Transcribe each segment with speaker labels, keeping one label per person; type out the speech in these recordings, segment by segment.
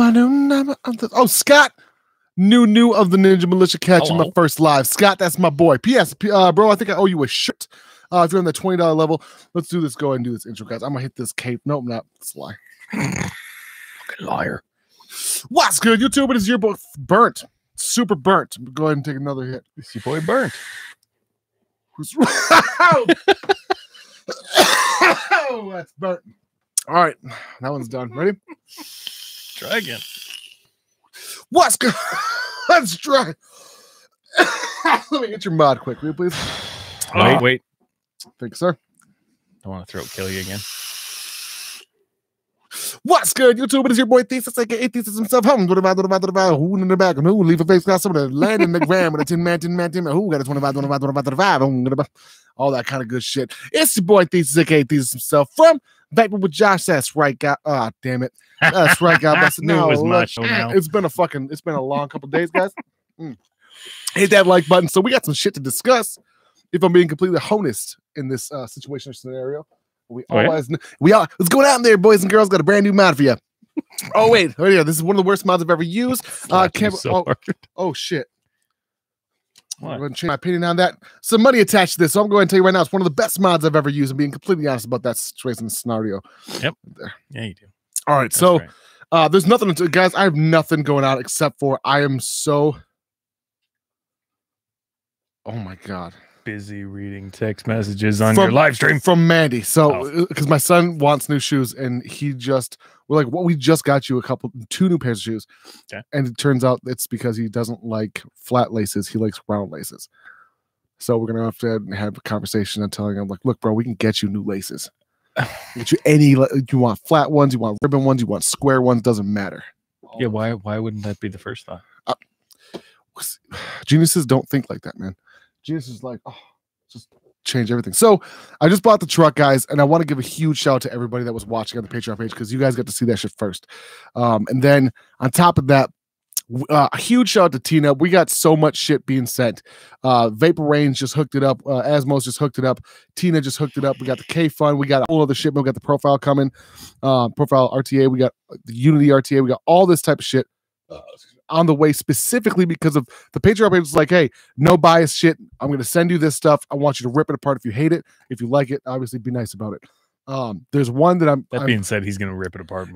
Speaker 1: my new number. Oh, Scott. New of the NinjaMilitia catching my first live. Scott, that's my boy. P.S. Bro, I think I owe you a shirt. If you're on the $20 level, let's do this. Go ahead and do this intro, guys. I'm gonna hit this cape. Nope, not. It's a lie.
Speaker 2: Fucking liar.
Speaker 1: What's good, YouTube? It is your boy Burnt. Super burnt. Go ahead and take another hit.
Speaker 2: It's your boy Burnt.
Speaker 1: Oh, that's burnt. All right, that one's done. Ready?
Speaker 2: Try again.
Speaker 1: What's good? Let's try. Let me get your mod quick, will you please?
Speaker 2: Wait.
Speaker 1: Thanks, sir.
Speaker 2: I want to throat kill you again.
Speaker 1: What's good, YouTube? It is your boy Thesis, aka Thesis himself. Who in the back? Who leave a face glass over the land in the gram with a 10 man. Who got a 25. All that kind of good shit. It's your boy Thesis, aka Thesis himself from Vaping with Josh. That's right, guy. Oh, damn it. That's right, guy. No, it's been a long couple days, guys. Hit that like button. So we got some shit to discuss. If I'm being completely honest in this situation or scenario. Let's go down there, boys and girls. Got a brand new mod for you. Wait, this is one of the worst mods I've ever used. Oh shit.
Speaker 2: What?
Speaker 1: I'm going to change my opinion on that. Some money attached to this, so I'm going to tell you right now, it's one of the best mods I've ever used. I'm being completely honest about that situation and scenario.
Speaker 2: Yep. There. Yeah, you do.
Speaker 1: All right, so there's nothing, guys. I have nothing going on except for I am so. Oh my god.
Speaker 2: Busy reading text messages on your live stream
Speaker 1: from Mandy. So because my son wants new shoes and we're like, well, we just got you two new pairs of shoes.
Speaker 2: Okay.
Speaker 1: And it turns out it's because he doesn't like flat laces, he likes round laces. So we're gonna have to have a conversation and telling him, like, look, bro, we can get you new laces. Get you you want flat ones, you want ribbon ones, you want square ones, doesn't matter.
Speaker 2: Yeah, why wouldn't that be the first thought?
Speaker 1: Geniuses don't think like that, man. Jesus is like, just change everything. So I just bought the truck, guys, and I want to give a huge shout out to everybody that was watching on the Patreon page because you guys got to see that shit first. And then on top of that, a huge shout out to Tina. We got so much shit being sent. Vapor Range just hooked it up. Asmos just hooked it up. Tina just hooked it up. We got the K Fund. We got all other shipment. We got the Profile coming. Profile RTA. We got the Unity RTA. We got all this type of shit on the way, specifically because of the Patreon page. Is like, hey, no bias shit. I'm going to send you this stuff. I want you to rip it apart if you hate it. If you like it, obviously be nice about it. There's one that I'm.
Speaker 2: That being said, he's going to rip it apart.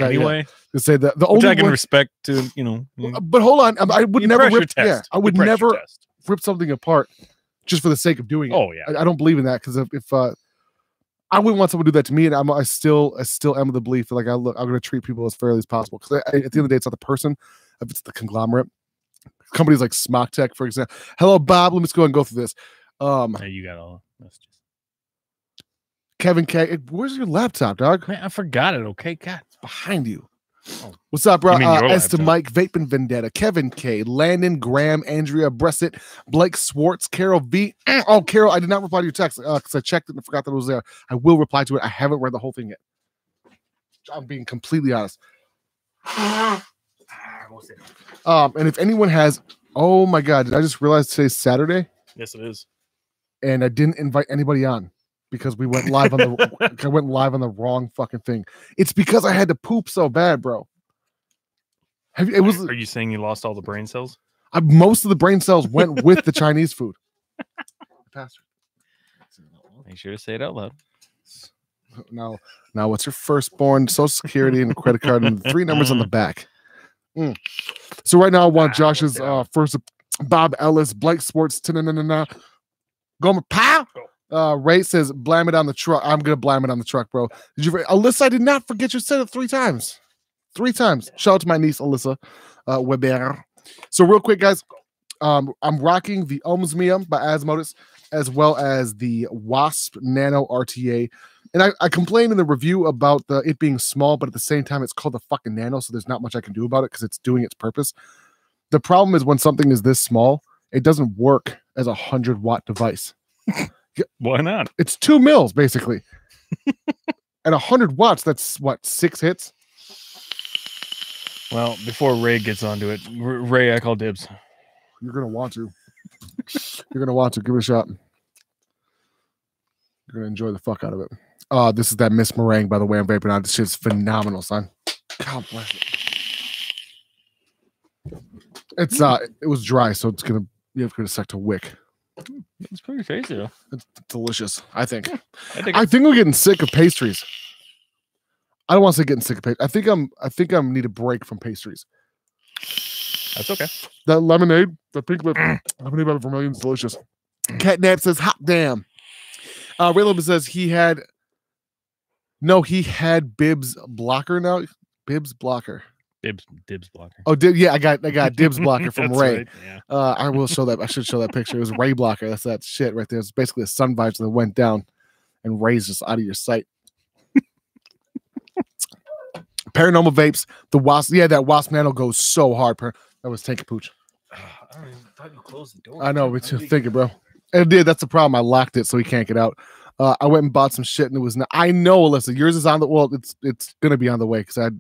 Speaker 1: Anyway, to say the only
Speaker 2: which I can respect to
Speaker 1: But hold on, I would never rip.
Speaker 2: Yeah,
Speaker 1: I would never rip something apart just for the sake of doing it.
Speaker 2: Oh yeah,
Speaker 1: I don't believe in that because if I wouldn't want someone to do that to me, and I still am of the belief that I'm going to treat people as fairly as possible. Because at the end of the day, it's not the person. If it's the conglomerate, companies like Smock Tech, for example. Hello, Bob. Let me just go and go through this.
Speaker 2: Hey, you got all messages.
Speaker 1: Kevin K. Where's your laptop, dog?
Speaker 2: Man, I forgot it. Okay, God,
Speaker 1: it's behind you. What's up, bro? S to Mike, Vaping Vendetta, Kevin K, Landon, Graham, Andrea, Bressett, Blake Swartz, Carol V. Oh, Carol, I did not reply to your text because I checked it and forgot that it was there. I will reply to it. I haven't read the whole thing yet. I'm being completely honest. And if anyone has, oh my god, did I just realize today's Saturday?
Speaker 2: Yes, it is.
Speaker 1: And I didn't invite anybody on because we went live on the I went live on the wrong fucking thing. It's because I had to poop so bad, bro. Are
Speaker 2: you saying you lost all the brain cells?
Speaker 1: Most of the brain cells went with the Chinese food. Pastor.
Speaker 2: Make sure to say it out loud.
Speaker 1: Now what's your firstborn, Social Security, and a credit card, and the 3 numbers on the back? So right now I want Josh's first. Bob Ellis, Blake Sports, Gomer Pow. Ray says, "Blam it on the truck." I'm gonna blam it on the truck, bro. Did you, Alyssa? I did not forget you said it 3 times. 3 times. Shout out to my niece Alyssa Weber. So real quick, guys, I'm rocking the Ohmsmia by Asmodus as well as the Wasp Nano RTA. And I complained in the review about it being small, but at the same time, it's called the fucking Nano, so there's not much I can do about it because it's doing its purpose. The problem is when something is this small, it doesn't work as a 100-watt device.
Speaker 2: Why not?
Speaker 1: It's 2 mils, basically. At 100 watts, that's, what, 6 hits?
Speaker 2: Well, before Ray gets onto it, Ray, I call dibs.
Speaker 1: You're going to want to. You're going to want to. Give it a shot. You're going to enjoy the fuck out of it. This is that Miss Meringue, by the way. I'm vaping on. This shit's phenomenal, son. God bless it. It's it was dry, so it's gonna you have to suck to wick.
Speaker 2: It's pretty tasty though.
Speaker 1: It's delicious, I think.
Speaker 2: I
Speaker 1: think we're getting sick of pastries. I don't want to say getting sick of pastries. I think I need a break from pastries.
Speaker 2: That's okay.
Speaker 1: That lemonade, the pink lemonade by the Vermilion is delicious. Catnap says, hot damn. Raylan says he had Bibs blocker now. Bibs blocker.
Speaker 2: Dibs blocker.
Speaker 1: Oh, I got Dibs blocker from Ray.
Speaker 2: Right, yeah.
Speaker 1: I will show that. I should show that picture. It was Ray blocker. That's that shit right there. It's basically a sun visor that went down and Ray's just out of your sight. Paranormal vapes. The wasp. Yeah, that wasp nano goes so hard. That was Tank Pooch.
Speaker 2: I don't even thought you closed the door.
Speaker 1: I know, but you're thinking, bro. And it did. That's the problem. I locked it so he can't get out. I went and bought some shit and it was not. I know, Alyssa, yours is on the. Well, it's gonna be on the way because I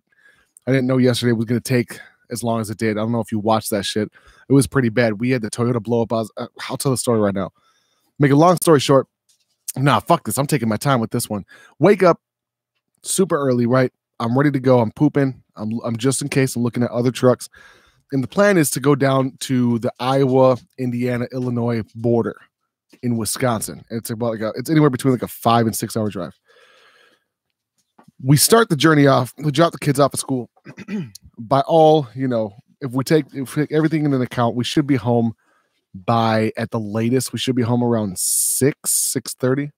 Speaker 1: didn't know yesterday was gonna take as long as it did. I don't know if you watched that shit. It was pretty bad. We had the Toyota blow up. I'll tell the story right now. Make a long story short. Nah, fuck this. I'm taking my time with this one. Wake up super early, right? I'm ready to go. I'm pooping. I'm just in case. I'm looking at other trucks. And the plan is to go down to the Iowa, Indiana, Illinois border in Wisconsin. And it's about it's anywhere between like a 5 and 6 hour drive. We start the journey off. We drop the kids off at school. By all, if we take everything into account, we should be home by at the latest. We should be home around 6:30.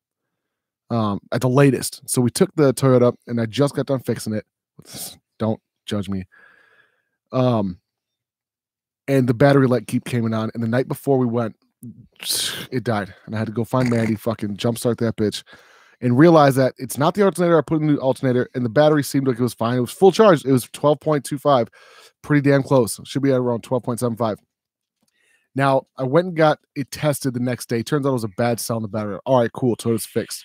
Speaker 1: At the latest. So we took the Toyota and I just got done fixing it. Don't judge me. And the battery light keep coming on. And the night before we went, it died. And I had to go find Mandy, fucking jumpstart that bitch, and realize that it's not the alternator. I put in the alternator and the battery seemed like it was fine. It was full charge. It was 12.25. Pretty damn close. Should be at around 12.75. Now, I went and got it tested the next day. Turns out it was a bad cell in the battery. All right, cool. Toyota's fixed.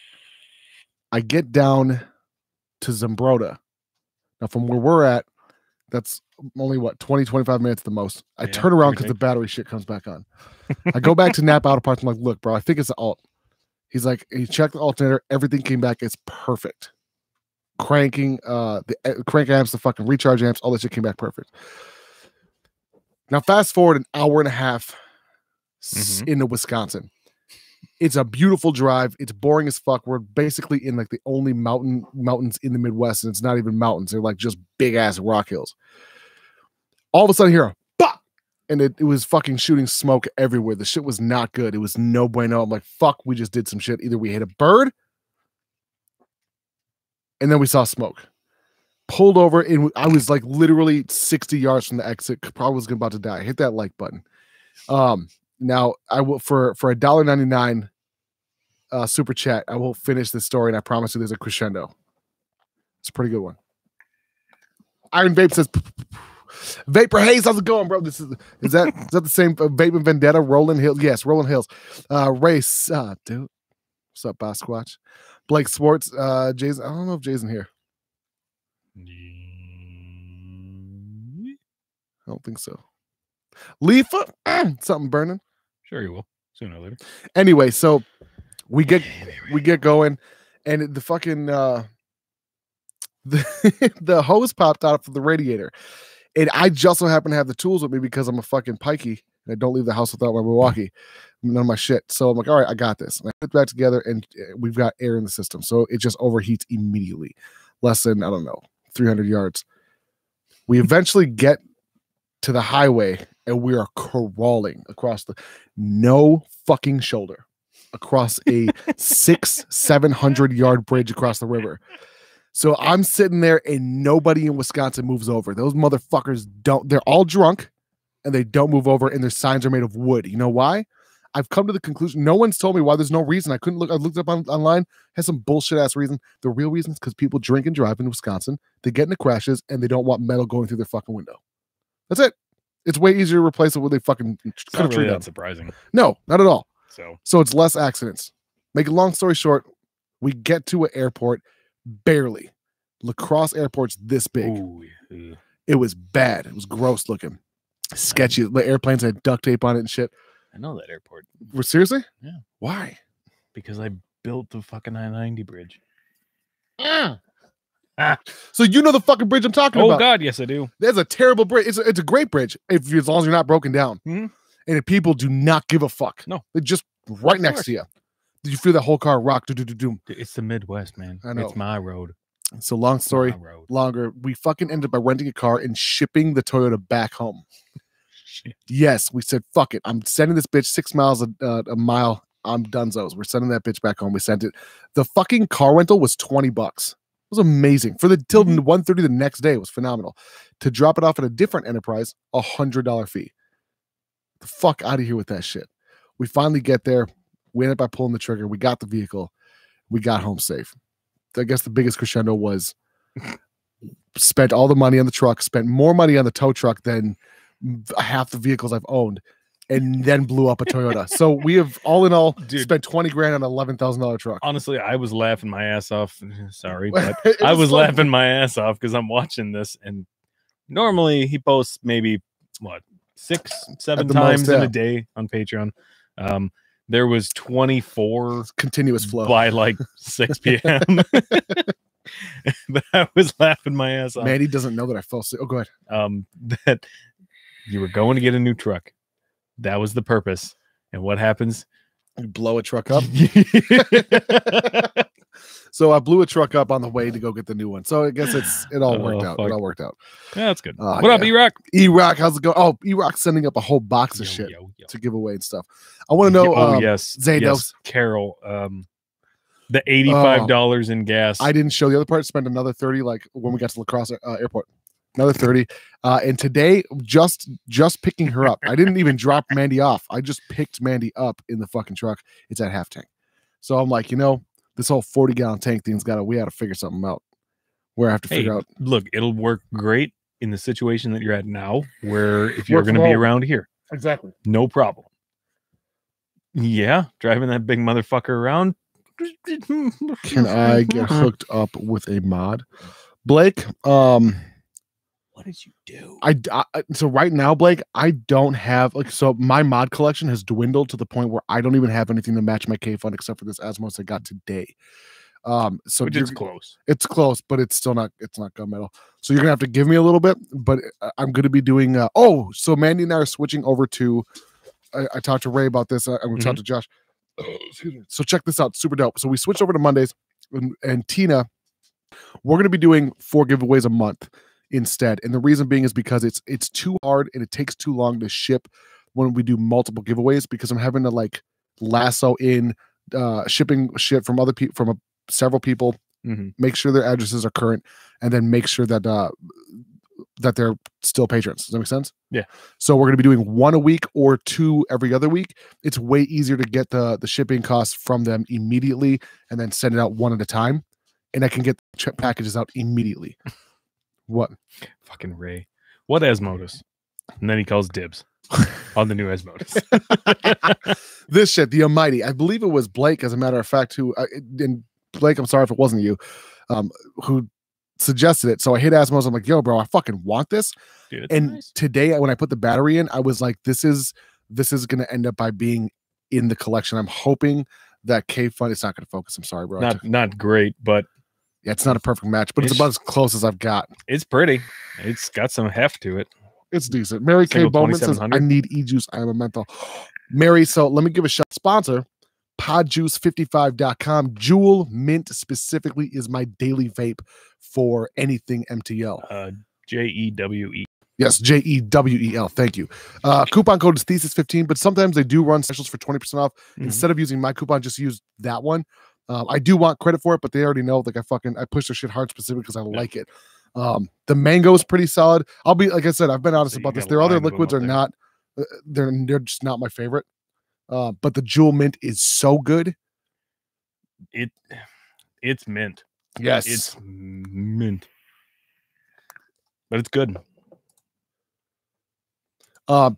Speaker 1: I get down to Zumbrota. Now, from where we're at, that's only 20, 25 minutes at the most. I turn around because the battery shit comes back on. I go back to Napa Auto Parts. I'm like, look, bro, I think it's the alt. He's like, he checked the alternator. Everything came back. It's perfect. Cranking, the crank amps, the fucking recharge amps, all that shit came back perfect. Now, fast forward an hour and a half into Wisconsin. It's a beautiful drive. It's boring as fuck. We're basically in like the only mountains in the Midwest, and it's not even mountains. They're like just big ass rock hills. All of a sudden, here, bah! And it was fucking shooting smoke everywhere. The shit was not good. It was no bueno. I'm like, fuck, we just did some shit. Either we hit a bird, and then we saw smoke. Pulled over, and I was like literally 60 yards from the exit. Probably was about to die. Hit that like button. Now I will for $1.99 super chat. I will finish this story, and I promise you, there's a crescendo. It's a pretty good one. Iron Vape says, "Vapor Haze, how's it going, bro? Is that the same Vaping Vendetta? Rolling Hills, yes, Rolling Hills. Race, dude. What's up, Basquatch? Blake Swartz, Jason. I don't know if Jason here. I don't think so. Leafa, something burning.
Speaker 2: Sure, you will sooner or later.
Speaker 1: Anyway, so we get going, and the fucking the hose popped out of the radiator, and I just so happen to have the tools with me because I'm a fucking pikey and I don't leave the house without my Milwaukee, none of my shit. So I'm like, all right, I got this. And I put it back together, and we've got air in the system, so it just overheats immediately. Less than 300 yards. We eventually get to the highway, and we are crawling across no fucking shoulder across a 700 yard bridge across the river. So I'm sitting there, and nobody in Wisconsin moves over. Those motherfuckers don't. They're all drunk, and they don't move over, and their signs are made of wood. You know why? I've come to the conclusion. No one's told me why. There's no reason. I couldn't look. I looked up online. Has some bullshit ass reason. The real reason is because people drink and drive in Wisconsin. They get into crashes, and they don't want metal going through their fucking window. That's it. It's way easier to replace it with a fucking.
Speaker 2: It's not really that surprising.
Speaker 1: No, not at all.
Speaker 2: So
Speaker 1: it's less accidents. Make a long story short, we get to an airport barely. La Crosse Airport's this big.
Speaker 2: Ooh, yeah.
Speaker 1: It was bad. It was gross looking. Sketchy. The airplanes had duct tape on it and shit.
Speaker 2: I know that airport.
Speaker 1: Seriously?
Speaker 2: Yeah.
Speaker 1: Why?
Speaker 2: Because I built the fucking I-90 bridge.
Speaker 1: So you know the fucking bridge I'm talking
Speaker 2: Oh
Speaker 1: about.
Speaker 2: God, yes I do.
Speaker 1: There's a terrible bridge. It's a great bridge as long as you're not broken down.
Speaker 2: Mhm.
Speaker 1: And if people do not give a fuck.
Speaker 2: No.
Speaker 1: They're just right
Speaker 2: Of
Speaker 1: next
Speaker 2: course.
Speaker 1: to you. Did you feel that whole car rock? Doom.
Speaker 2: It's the Midwest, man.
Speaker 1: I know.
Speaker 2: It's my road.
Speaker 1: So long story longer. We fucking ended up by renting a car and shipping the Toyota back home.
Speaker 2: Shit.
Speaker 1: Yes, we said fuck it. I'm sending this bitch 6 miles a mile. I'm donezo. We're sending that bitch back home. We sent it. The fucking car rental was $20. It was amazing for the till 1:30 the next day. It was phenomenal. To drop it off at a different enterprise, $100 fee. The fuck out of here with that shit. We finally get there. We ended up by pulling the trigger. We got the vehicle. We got home safe. I guess the biggest crescendo was spent all the money on the truck, spent more money on the tow truck than half the vehicles I've owned, and then blew up a Toyota. So we have all in all spent 20 grand on an $11,000 truck.
Speaker 2: Honestly, I was laughing my ass off. Sorry, but I was laughing my ass off because I'm watching this, and normally he posts maybe what 6-7 times in a day on Patreon. There was 24
Speaker 1: continuous flow
Speaker 2: by like 6 p.m. But I was laughing my ass off.
Speaker 1: Mandy doesn't know that I fell asleep. Oh, go ahead.
Speaker 2: That you were going to get a new truck. That was the purpose. And what happens?
Speaker 1: You blow a truck up. So I blew a truck up on the way to go get the new one. So I guess it all worked out. It all worked out.
Speaker 2: Yeah, that's good. What up, E-Rock?
Speaker 1: E-Rock, how's it going? Oh, E-Rock's sending up a whole box of shit to give away and stuff. I want to know.
Speaker 2: Yes,
Speaker 1: Zay,
Speaker 2: yes, Carol. The $85 in gas.
Speaker 1: I didn't show the other part. Spent another 30, like when we got to La Crosse Airport. Another 30. And today, just picking her up. I didn't even drop Mandy off. I just picked Mandy up in the fucking truck. It's at half tank. So I'm like, this whole 40-gallon tank thing's we got to figure something out. Where I have to figure out.
Speaker 2: Look, it'll work great in the situation that you're at now, where if you're going to be around here.
Speaker 1: Exactly.
Speaker 2: No problem. Yeah, driving that big motherfucker around.
Speaker 1: Can I get hooked up with a mod? Blake,
Speaker 2: what did you do?
Speaker 1: So right now, Blake, I don't have my mod collection has dwindled to the point where I don't even have anything to match my K fund except for this Asmos I got today. So
Speaker 2: it's close.
Speaker 1: It's close, but it's still not gunmetal. So you're gonna have to give me a little bit, but I'm gonna be doing so Mandy and I are switching over to I talked to Ray about this. I'm gonna talk to Josh. Excuse me. So check this out, super dope. So we switched over to Mondays, and Tina, we're gonna be doing 4 giveaways a month instead. And the reason being is because it's too hard and it takes too long to ship when we do multiple giveaways, because I'm having to lasso in shipping shit from other people, from several people, make sure their addresses are current, and then make sure that that they're still patrons. Does that make sense?
Speaker 2: Yeah.
Speaker 1: So we're going to be doing 1 a week or 2 every other week. It's way easier to get the shipping costs from them immediately and then send it out one at a time. And I can get packages out immediately. What?
Speaker 2: Fucking Ray. What Asmodus? And then he calls dibs on the new Asmodus.
Speaker 1: This shit, the Almighty. I believe it was Blake, as a matter of fact, who, and Blake, I'm sorry if it wasn't you, who suggested it. So I hit Asmos. I'm like, yo, bro, I fucking want this.
Speaker 2: Dude,
Speaker 1: and
Speaker 2: nice.
Speaker 1: Today, when I put the battery in, I was like, this is going to end up by being in the collection. I'm hoping that K Fun, it's not going to focus. I'm sorry, bro.
Speaker 2: Not great, but
Speaker 1: yeah, it's not a perfect match, but it's about as close as I've got.
Speaker 2: It's pretty. It's got some heft to it.
Speaker 1: It's decent. Mary K. Bowman says, I need e-juice. I am a mental. Mary, so let me give a shout. Sponsor, podjuice55.com. Jewel Mint specifically is my daily vape for anything MTL.
Speaker 2: JEWE.
Speaker 1: Yes, JEWEL. Thank you. Coupon code is Thesis15, but sometimes they do run specials for 20% off. Instead of using my coupon, just use that one. I do want credit for it, but they already know. I push their shit hard specifically because I like it. The mango is pretty solid. I'll be, like I said, I've been honest about this. Their other liquids are not, they're just not my favorite. But the Jewel Mint is so good.
Speaker 2: It's mint.
Speaker 1: Yes.
Speaker 2: It's mint. But it's good.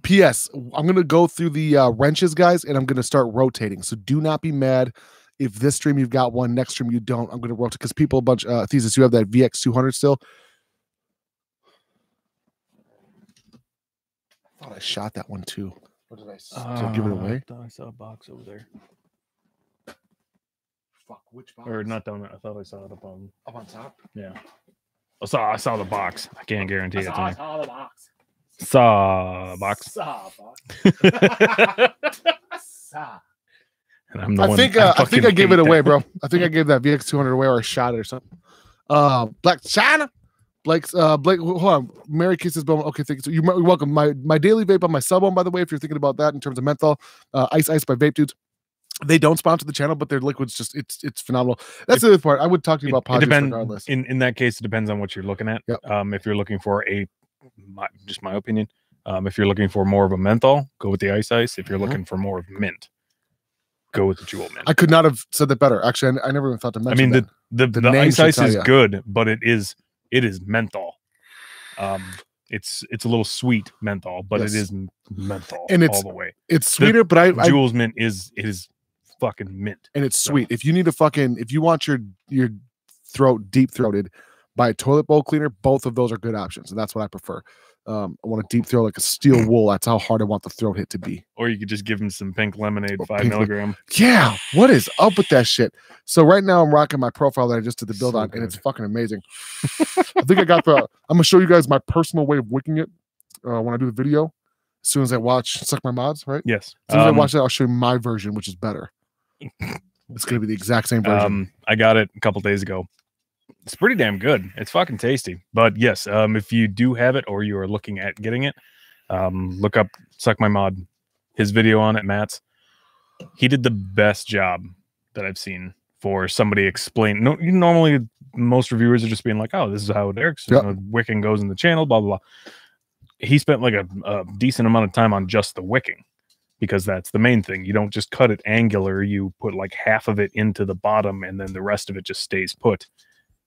Speaker 1: P.S. I'm going to go through the wrenches, guys, and I'm going to start rotating. So do not be mad if this stream you've got one, next stream you don't. I'm going to rotate because people, Thesis, you have that VX200 still. I thought I shot that one too. Or did I give it away?
Speaker 2: I saw a box over there.
Speaker 1: Fuck, which box?
Speaker 2: Or not down there. I thought I saw it up on
Speaker 1: top?
Speaker 2: Yeah. I saw the box. I can't guarantee it.
Speaker 3: I saw the box.
Speaker 2: Saw box.
Speaker 3: Saw box. Saw.
Speaker 2: And I'm the
Speaker 1: I
Speaker 2: one.
Speaker 1: think I gave it away, bro. I think I gave that VX200 away, or I shot it or something. Black China. Blake, hold on. Mary Kisses Bowman. Okay, thank you. So you're welcome. My daily vape on my sub one, by the way, if you're thinking about that in terms of menthol, Ice by Vape Dudes. They don't sponsor the channel, but their liquid's just it's phenomenal. That's the other part. I would talk to you about podcasts regardless.
Speaker 2: In that case, it depends on what you're looking at.
Speaker 1: Yep.
Speaker 2: If you're looking for just my opinion, if you're looking for more of a menthol, go with the Ice. If you're looking for more of mint, go with the Jewel Mint.
Speaker 1: I could not have said that better. Actually, I never even thought to mention.
Speaker 2: I mean, the Ice is good, but it is menthol. It's a little sweet menthol, but it is menthol, and it's all the way.
Speaker 1: It's sweeter, but
Speaker 2: Jewel's Mint is fucking mint,
Speaker 1: and it's sweet. If you need if you want your throat deep throated by a toilet bowl cleaner, both of those are good options, and that's what I prefer. I want to deep throat like a steel wool. That's how hard I want the throat hit to be.
Speaker 2: Or you could just give him some pink lemonade, 5 milligram.
Speaker 1: Yeah, what is up with that shit? So right now I'm rocking my profile that I just did the build on, and it's fucking amazing. I think I got I'm gonna show you guys my personal way of wicking it when I do the video. As soon as I watch Suck My Mods, right?
Speaker 2: Yes.
Speaker 1: As soon as I watch that, I'll show you my version, which is better. It's gonna be the exact same version.
Speaker 2: I got it a couple days ago. It's pretty damn good. It's fucking tasty. But yes, if you do have it or you are looking at getting it, look up Suck My Mod, his video on it, Matt's. He did the best job that I've seen for somebody explain. No, normally most reviewers are just being like, "Oh, this is how it works."
Speaker 1: Yep.
Speaker 2: Wicking goes in the channel, blah blah blah. He spent like a decent amount of time on just the wicking, because that's the main thing. You don't just cut it angular. You put like half of it into the bottom, and then the rest of it just stays put,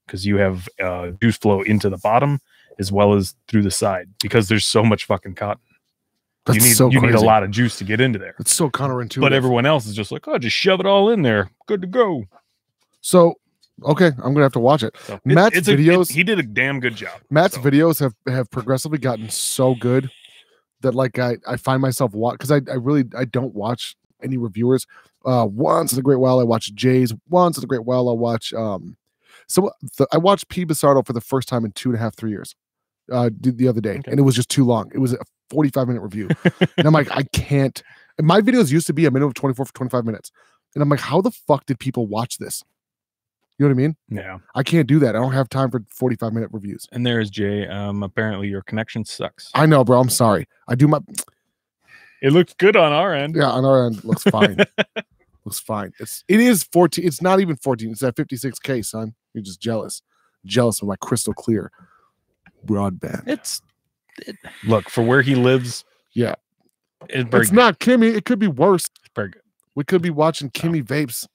Speaker 2: because you have juice flow into the bottom as well as through the side, because there's so much fucking cotton. You need a lot of juice to get into there.
Speaker 1: It's so counterintuitive.
Speaker 2: But everyone else is just like, oh, just shove it all in there. Good to go.
Speaker 1: So, okay, I'm gonna have to watch it. So Matt's videos,
Speaker 2: he did a damn good job.
Speaker 1: Matt's videos have progressively gotten so good that like I find myself because I don't watch any reviewers. Once in a great while I watch Jay's. Once in a great while I'll watch I watched P. Basardo for the first time in 2.5-3 years the other day, and it was just too long. It was a 45-minute review. And I'm like, I can't. And my videos used to be a minimum of 24 for 25 minutes. And I'm like, how the fuck did people watch this? You know what I mean?
Speaker 2: Yeah.
Speaker 1: I can't do that. I don't have time for 45-minute reviews.
Speaker 2: And there's Jay. Apparently your connection sucks.
Speaker 1: I know, bro. I'm sorry. I do my...
Speaker 2: It looks good on our end.
Speaker 1: Yeah, on our end, it looks fine. Looks fine. It is 14. It's not even 14. It's at 56K, son. You're just jealous. Jealous of my crystal clear broadband.
Speaker 2: Look, for where he lives.
Speaker 1: Yeah.
Speaker 2: It's
Speaker 1: not Kimmy. It could be worse.
Speaker 2: It's very good.
Speaker 1: We could be watching Kimmy vapes.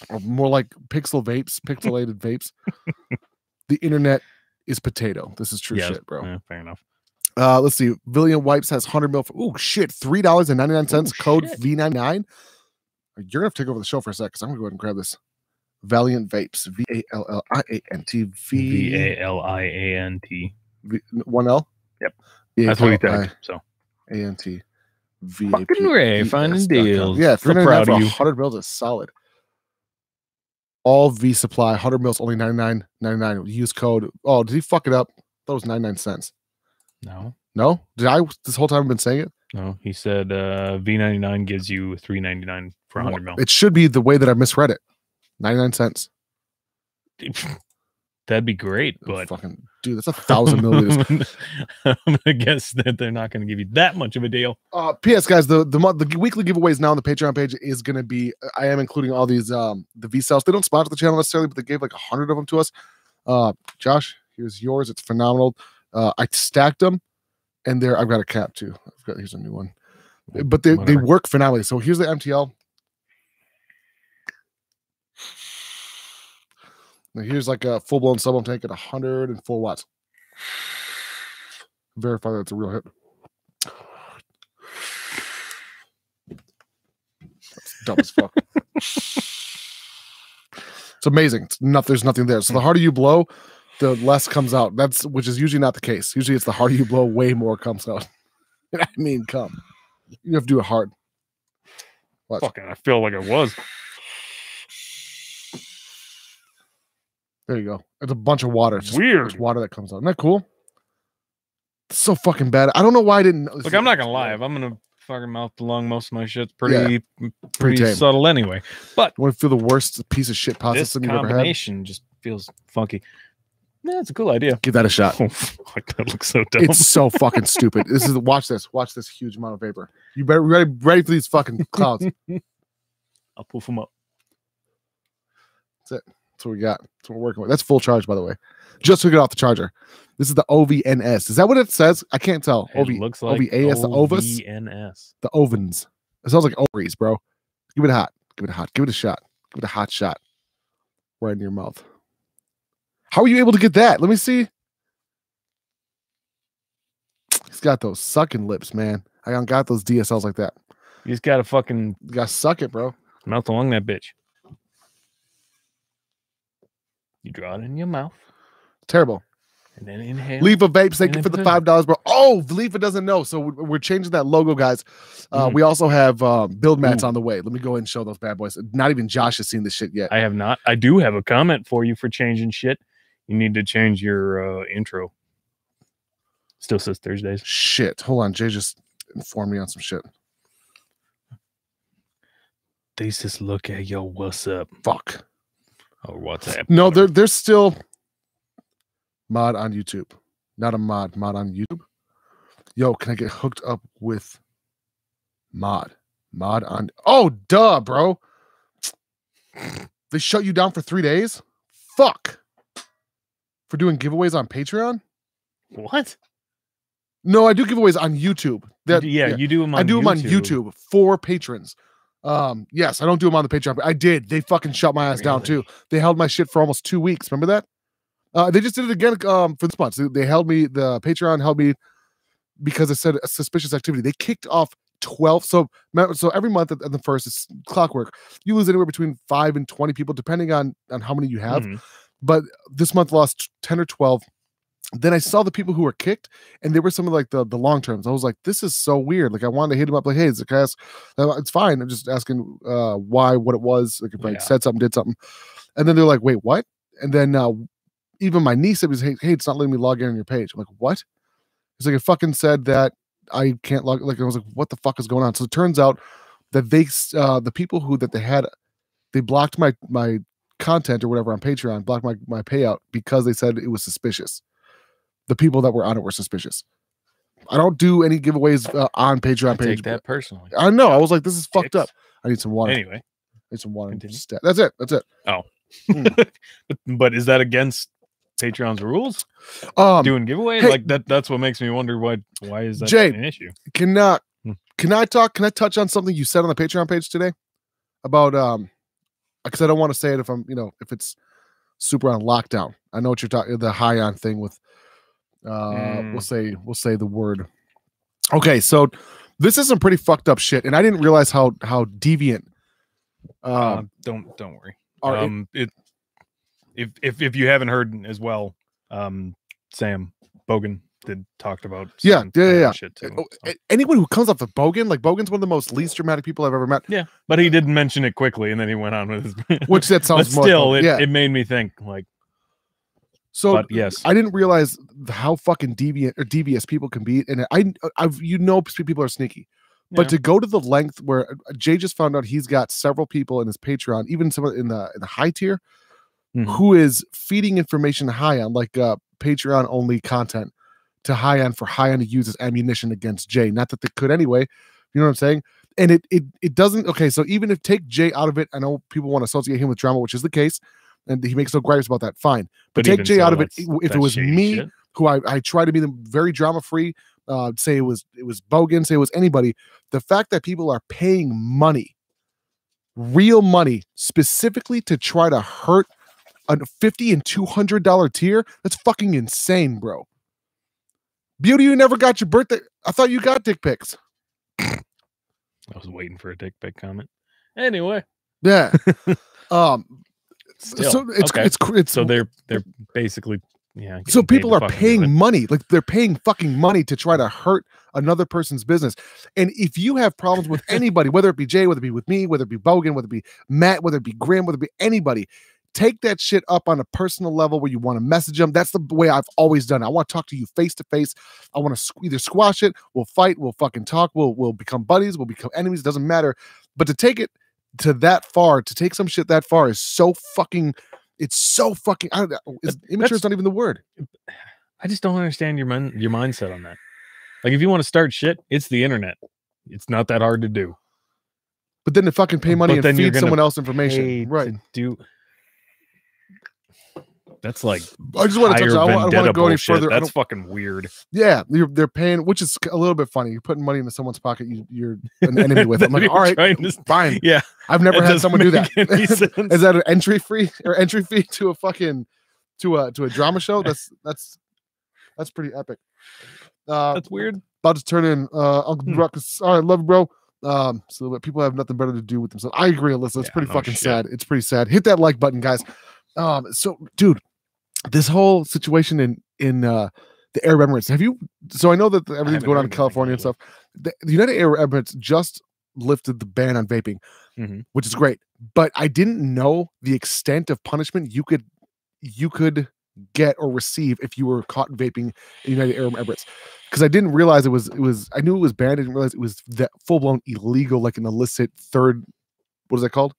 Speaker 1: Or more like pixelated vapes. The internet is potato. This is true shit, bro.
Speaker 2: Yeah, fair enough.
Speaker 1: Let's see. Villian Wipes has 100 mil. Oh shit, $3.99. Code V99. You're gonna have to take over the show for a sec, because I'm gonna go ahead and grab this. Valiant Vapes. VALLIANT.
Speaker 2: VALIANT.
Speaker 1: 1 L.
Speaker 2: Yep. That's what he typed. So
Speaker 1: ANT.
Speaker 2: Fucking Ray finding deals.
Speaker 1: Yeah, $3.99 for
Speaker 2: 100
Speaker 1: 100 mils is solid. All V supply, 100 mils, only $99.99. Use code. Oh, did he fuck it up? I thought it was 99 cents. No? Did I this whole time have been saying it?
Speaker 2: No, he said V99 gives you $3.99 for 100 mil.
Speaker 1: It should be the way that I misread it. 99 cents.
Speaker 2: That'd be great, but
Speaker 1: fucking dude, that's 1,000 milliliters.
Speaker 2: I'm gonna guess that they're not gonna give you that much of a deal.
Speaker 1: P.S. guys, the weekly giveaways now on the Patreon page is gonna be. I am including all these the V cells. They don't sponsor the channel necessarily, but they gave like 100 of them to us. Josh, here's yours. It's phenomenal. I stacked them, and I've got a cap too. Here's a new one, but they work phenomenally. So here's the MTL. Now here's like a full-blown sub-ohm tank at 104 watts. Verify that it's a real hit. That's dumb as fuck. It's amazing. There's nothing there. So the harder you blow, the less comes out. Which is usually not the case. Usually it's the harder you blow, way more comes out. I mean, come. You have to do it hard. Watch.
Speaker 2: Fucking, I feel like it was.
Speaker 1: There you go. It's a bunch of water. It's just
Speaker 2: Weird.
Speaker 1: There's water that comes out. Isn't that cool? It's so fucking bad. I don't know why I didn't.
Speaker 2: Look, I'm not gonna lie. If I'm gonna fucking mouth to lung, most of my shit's pretty
Speaker 1: tame.
Speaker 2: subtle anyway. But
Speaker 1: you want to feel the worst piece of shit pasta
Speaker 2: this
Speaker 1: you've ever had?
Speaker 2: combination just feels funky. Yeah, it's a cool idea.
Speaker 1: Give that a shot.
Speaker 2: Oh, fuck, that looks so dumb.
Speaker 1: It's so fucking stupid. Watch this huge amount of vapor. You better ready for these fucking clouds.
Speaker 2: I'll poof them up.
Speaker 1: That's it. That's what we got. That's what we're working with. That's full charge, by the way. Just took it off the charger. This is the OVNS. Is that what it says? I can't tell.
Speaker 2: It looks like
Speaker 1: OVAS, the Ovis.
Speaker 2: OVNS.
Speaker 1: The ovens. It sounds like ovaries, bro. Give it a hot. Give it a hot. Give it a shot. Give it a hot shot. Right in your mouth. How are you able to get that? Let me see. He's got those sucking lips, man. I don't got those DSLs like that.
Speaker 2: You just gotta fucking
Speaker 1: suck it, bro.
Speaker 2: Mouth along that bitch. You draw it in your mouth.
Speaker 1: Terrible.
Speaker 2: And then inhale.
Speaker 1: Leave a vape. Thank you for the $5, bro. Oh, Leave doesn't know. So we're changing that logo, guys. We also have build mats on the way. Let me go ahead and show those bad boys. Not even Josh has seen this shit yet.
Speaker 2: I have not. I do have a comment for you for changing shit. You need to change your intro. Still says Thursdays.
Speaker 1: Shit. Hold on. Jay just informed me on some shit.
Speaker 2: Thesis, look at yo. What's up?
Speaker 1: Fuck.
Speaker 2: Or WhatsApp.
Speaker 1: No, there's still mod on YouTube. Not a mod on YouTube. Yo, can I get hooked up with mod on? Oh, duh, bro. They shut you down for 3 days? Fuck. For doing giveaways on Patreon?
Speaker 2: What?
Speaker 1: No, I do giveaways on YouTube.
Speaker 2: You do them on
Speaker 1: I do them on YouTube for patrons. Yes, I don't do them on the Patreon, but I did. They fucking shut my ass down too. They held my shit for almost 2 weeks. Remember that? They just did it again for this month. So they held me, the Patreon held me because it said a suspicious activity. They kicked off 12. So every month at the first, it's clockwork. You lose anywhere between 5 and 20 people, depending on how many you have. But this month lost 10 or 12. Then I saw the people who were kicked, and they were some of like the long terms. I was like, this is so weird. Like I wanted to hit him up, like, hey, it's fine. I'm just asking why, what it was, like if I said something, did something. And then they're like, wait, what? And then even my niece said, hey, it's not letting me log in on your page. I'm like, what? It's like it fucking said that I can't log. Like I was like, what the fuck is going on? So it turns out that the people they blocked my content or whatever on Patreon, blocked my payout because they said it was suspicious. The people that were on it were suspicious. I don't do any giveaways on Patreon page.
Speaker 2: Take that personally.
Speaker 1: I know. I was like, this is fucked up. I need some water.
Speaker 2: Anyway.
Speaker 1: I need some water. That's it.
Speaker 2: Oh. But is that against Patreon's rules? Doing giveaways?
Speaker 1: Hey,
Speaker 2: like that's what makes me wonder why is that
Speaker 1: Jay,
Speaker 2: an issue?
Speaker 1: Can I touch on something you said on the Patreon page today? About because I don't want to say it if it's super on lockdown. I know what you're talking, the high on thing with we'll say the word. Okay, so this is some pretty fucked up shit, and I didn't realize how deviant.
Speaker 2: Don't worry. If you haven't heard as well, Sam Bogan talked about shit too. So.
Speaker 1: Anyone who comes off the Bogan, like Bogan's one of the most least dramatic people I've ever met.
Speaker 2: Yeah, but he did mention it quickly, and then he went on with his.
Speaker 1: Which that sounds
Speaker 2: but still, it made me think like.
Speaker 1: So
Speaker 2: but yes,
Speaker 1: I didn't realize how fucking deviant or devious people can be, and people are sneaky. But to go to the length where Jay just found out he's got several people in his Patreon, even some in the high tier, who is feeding information to high on, like Patreon only content to high on for high on to use as ammunition against Jay. Not that they could anyway. You know what I'm saying? And it doesn't. Okay, so even if take Jay out of it, I know people want to associate him with drama, which is the case. And he makes no gripes about that. Fine. But take Jay out of it. If it was me, shit. Who I try to be very drama free, say it was Bogan, say it was anybody. The fact that people are paying money, real money, specifically to try to hurt a $50 and $200 tier, that's fucking insane, bro. Beauty, you never got your birthday. I thought you got dick pics.
Speaker 2: I was waiting for a dick pic comment. Anyway.
Speaker 1: Yeah.
Speaker 2: Still,
Speaker 1: so it's
Speaker 2: so they're basically
Speaker 1: so people are paying money, like they're paying fucking money to try to hurt another person's business. And if you have problems with anybody, whether it be Jay, whether it be with me, whether it be Bogan, whether it be Matt, whether it be Graham, whether it be anybody, take that shit up on a personal level where you want to message them. That's the way I've always done it. I want to talk to you face to face. I want to either squash it, we'll fight, we'll fucking talk, we'll become buddies, we'll become enemies. It doesn't matter. But to take it to that far, to take some shit that far is so fucking. It's so fucking. I don't know. Immature is not even the word.
Speaker 2: I just don't understand your mindset on that. Like, if you want to start shit, it's the internet. It's not that hard to do.
Speaker 1: But then to fucking pay money and feed someone else information, right?
Speaker 2: That's like,
Speaker 1: I just want to touch. I don't want to go any further.
Speaker 2: That's fucking weird.
Speaker 1: Yeah, they're paying, which is a little bit funny. You're putting money into someone's pocket. You're an enemy with. I'm like, all right, fine.
Speaker 2: Yeah,
Speaker 1: I've never had someone do that. Is that an entry fee to a fucking to a drama show? That's pretty epic.
Speaker 2: That's weird.
Speaker 1: About to turn in Uncle Ruckus. All right, love you, bro. So people have nothing better to do with themselves. I agree, Alyssa. It's pretty fucking sad. It's pretty sad. Hit that like button, guys. So dude, this whole situation in the Arab Emirates. Have you? So I know that everything's going on in California and stuff. The United Arab Emirates just lifted the ban on vaping, which is great. But I didn't know the extent of punishment you could get or receive if you were caught vaping in the United Arab Emirates. Because I didn't realize it was. I knew it was banned. I didn't realize it was that full blown illegal, like an illicit third. What is that called?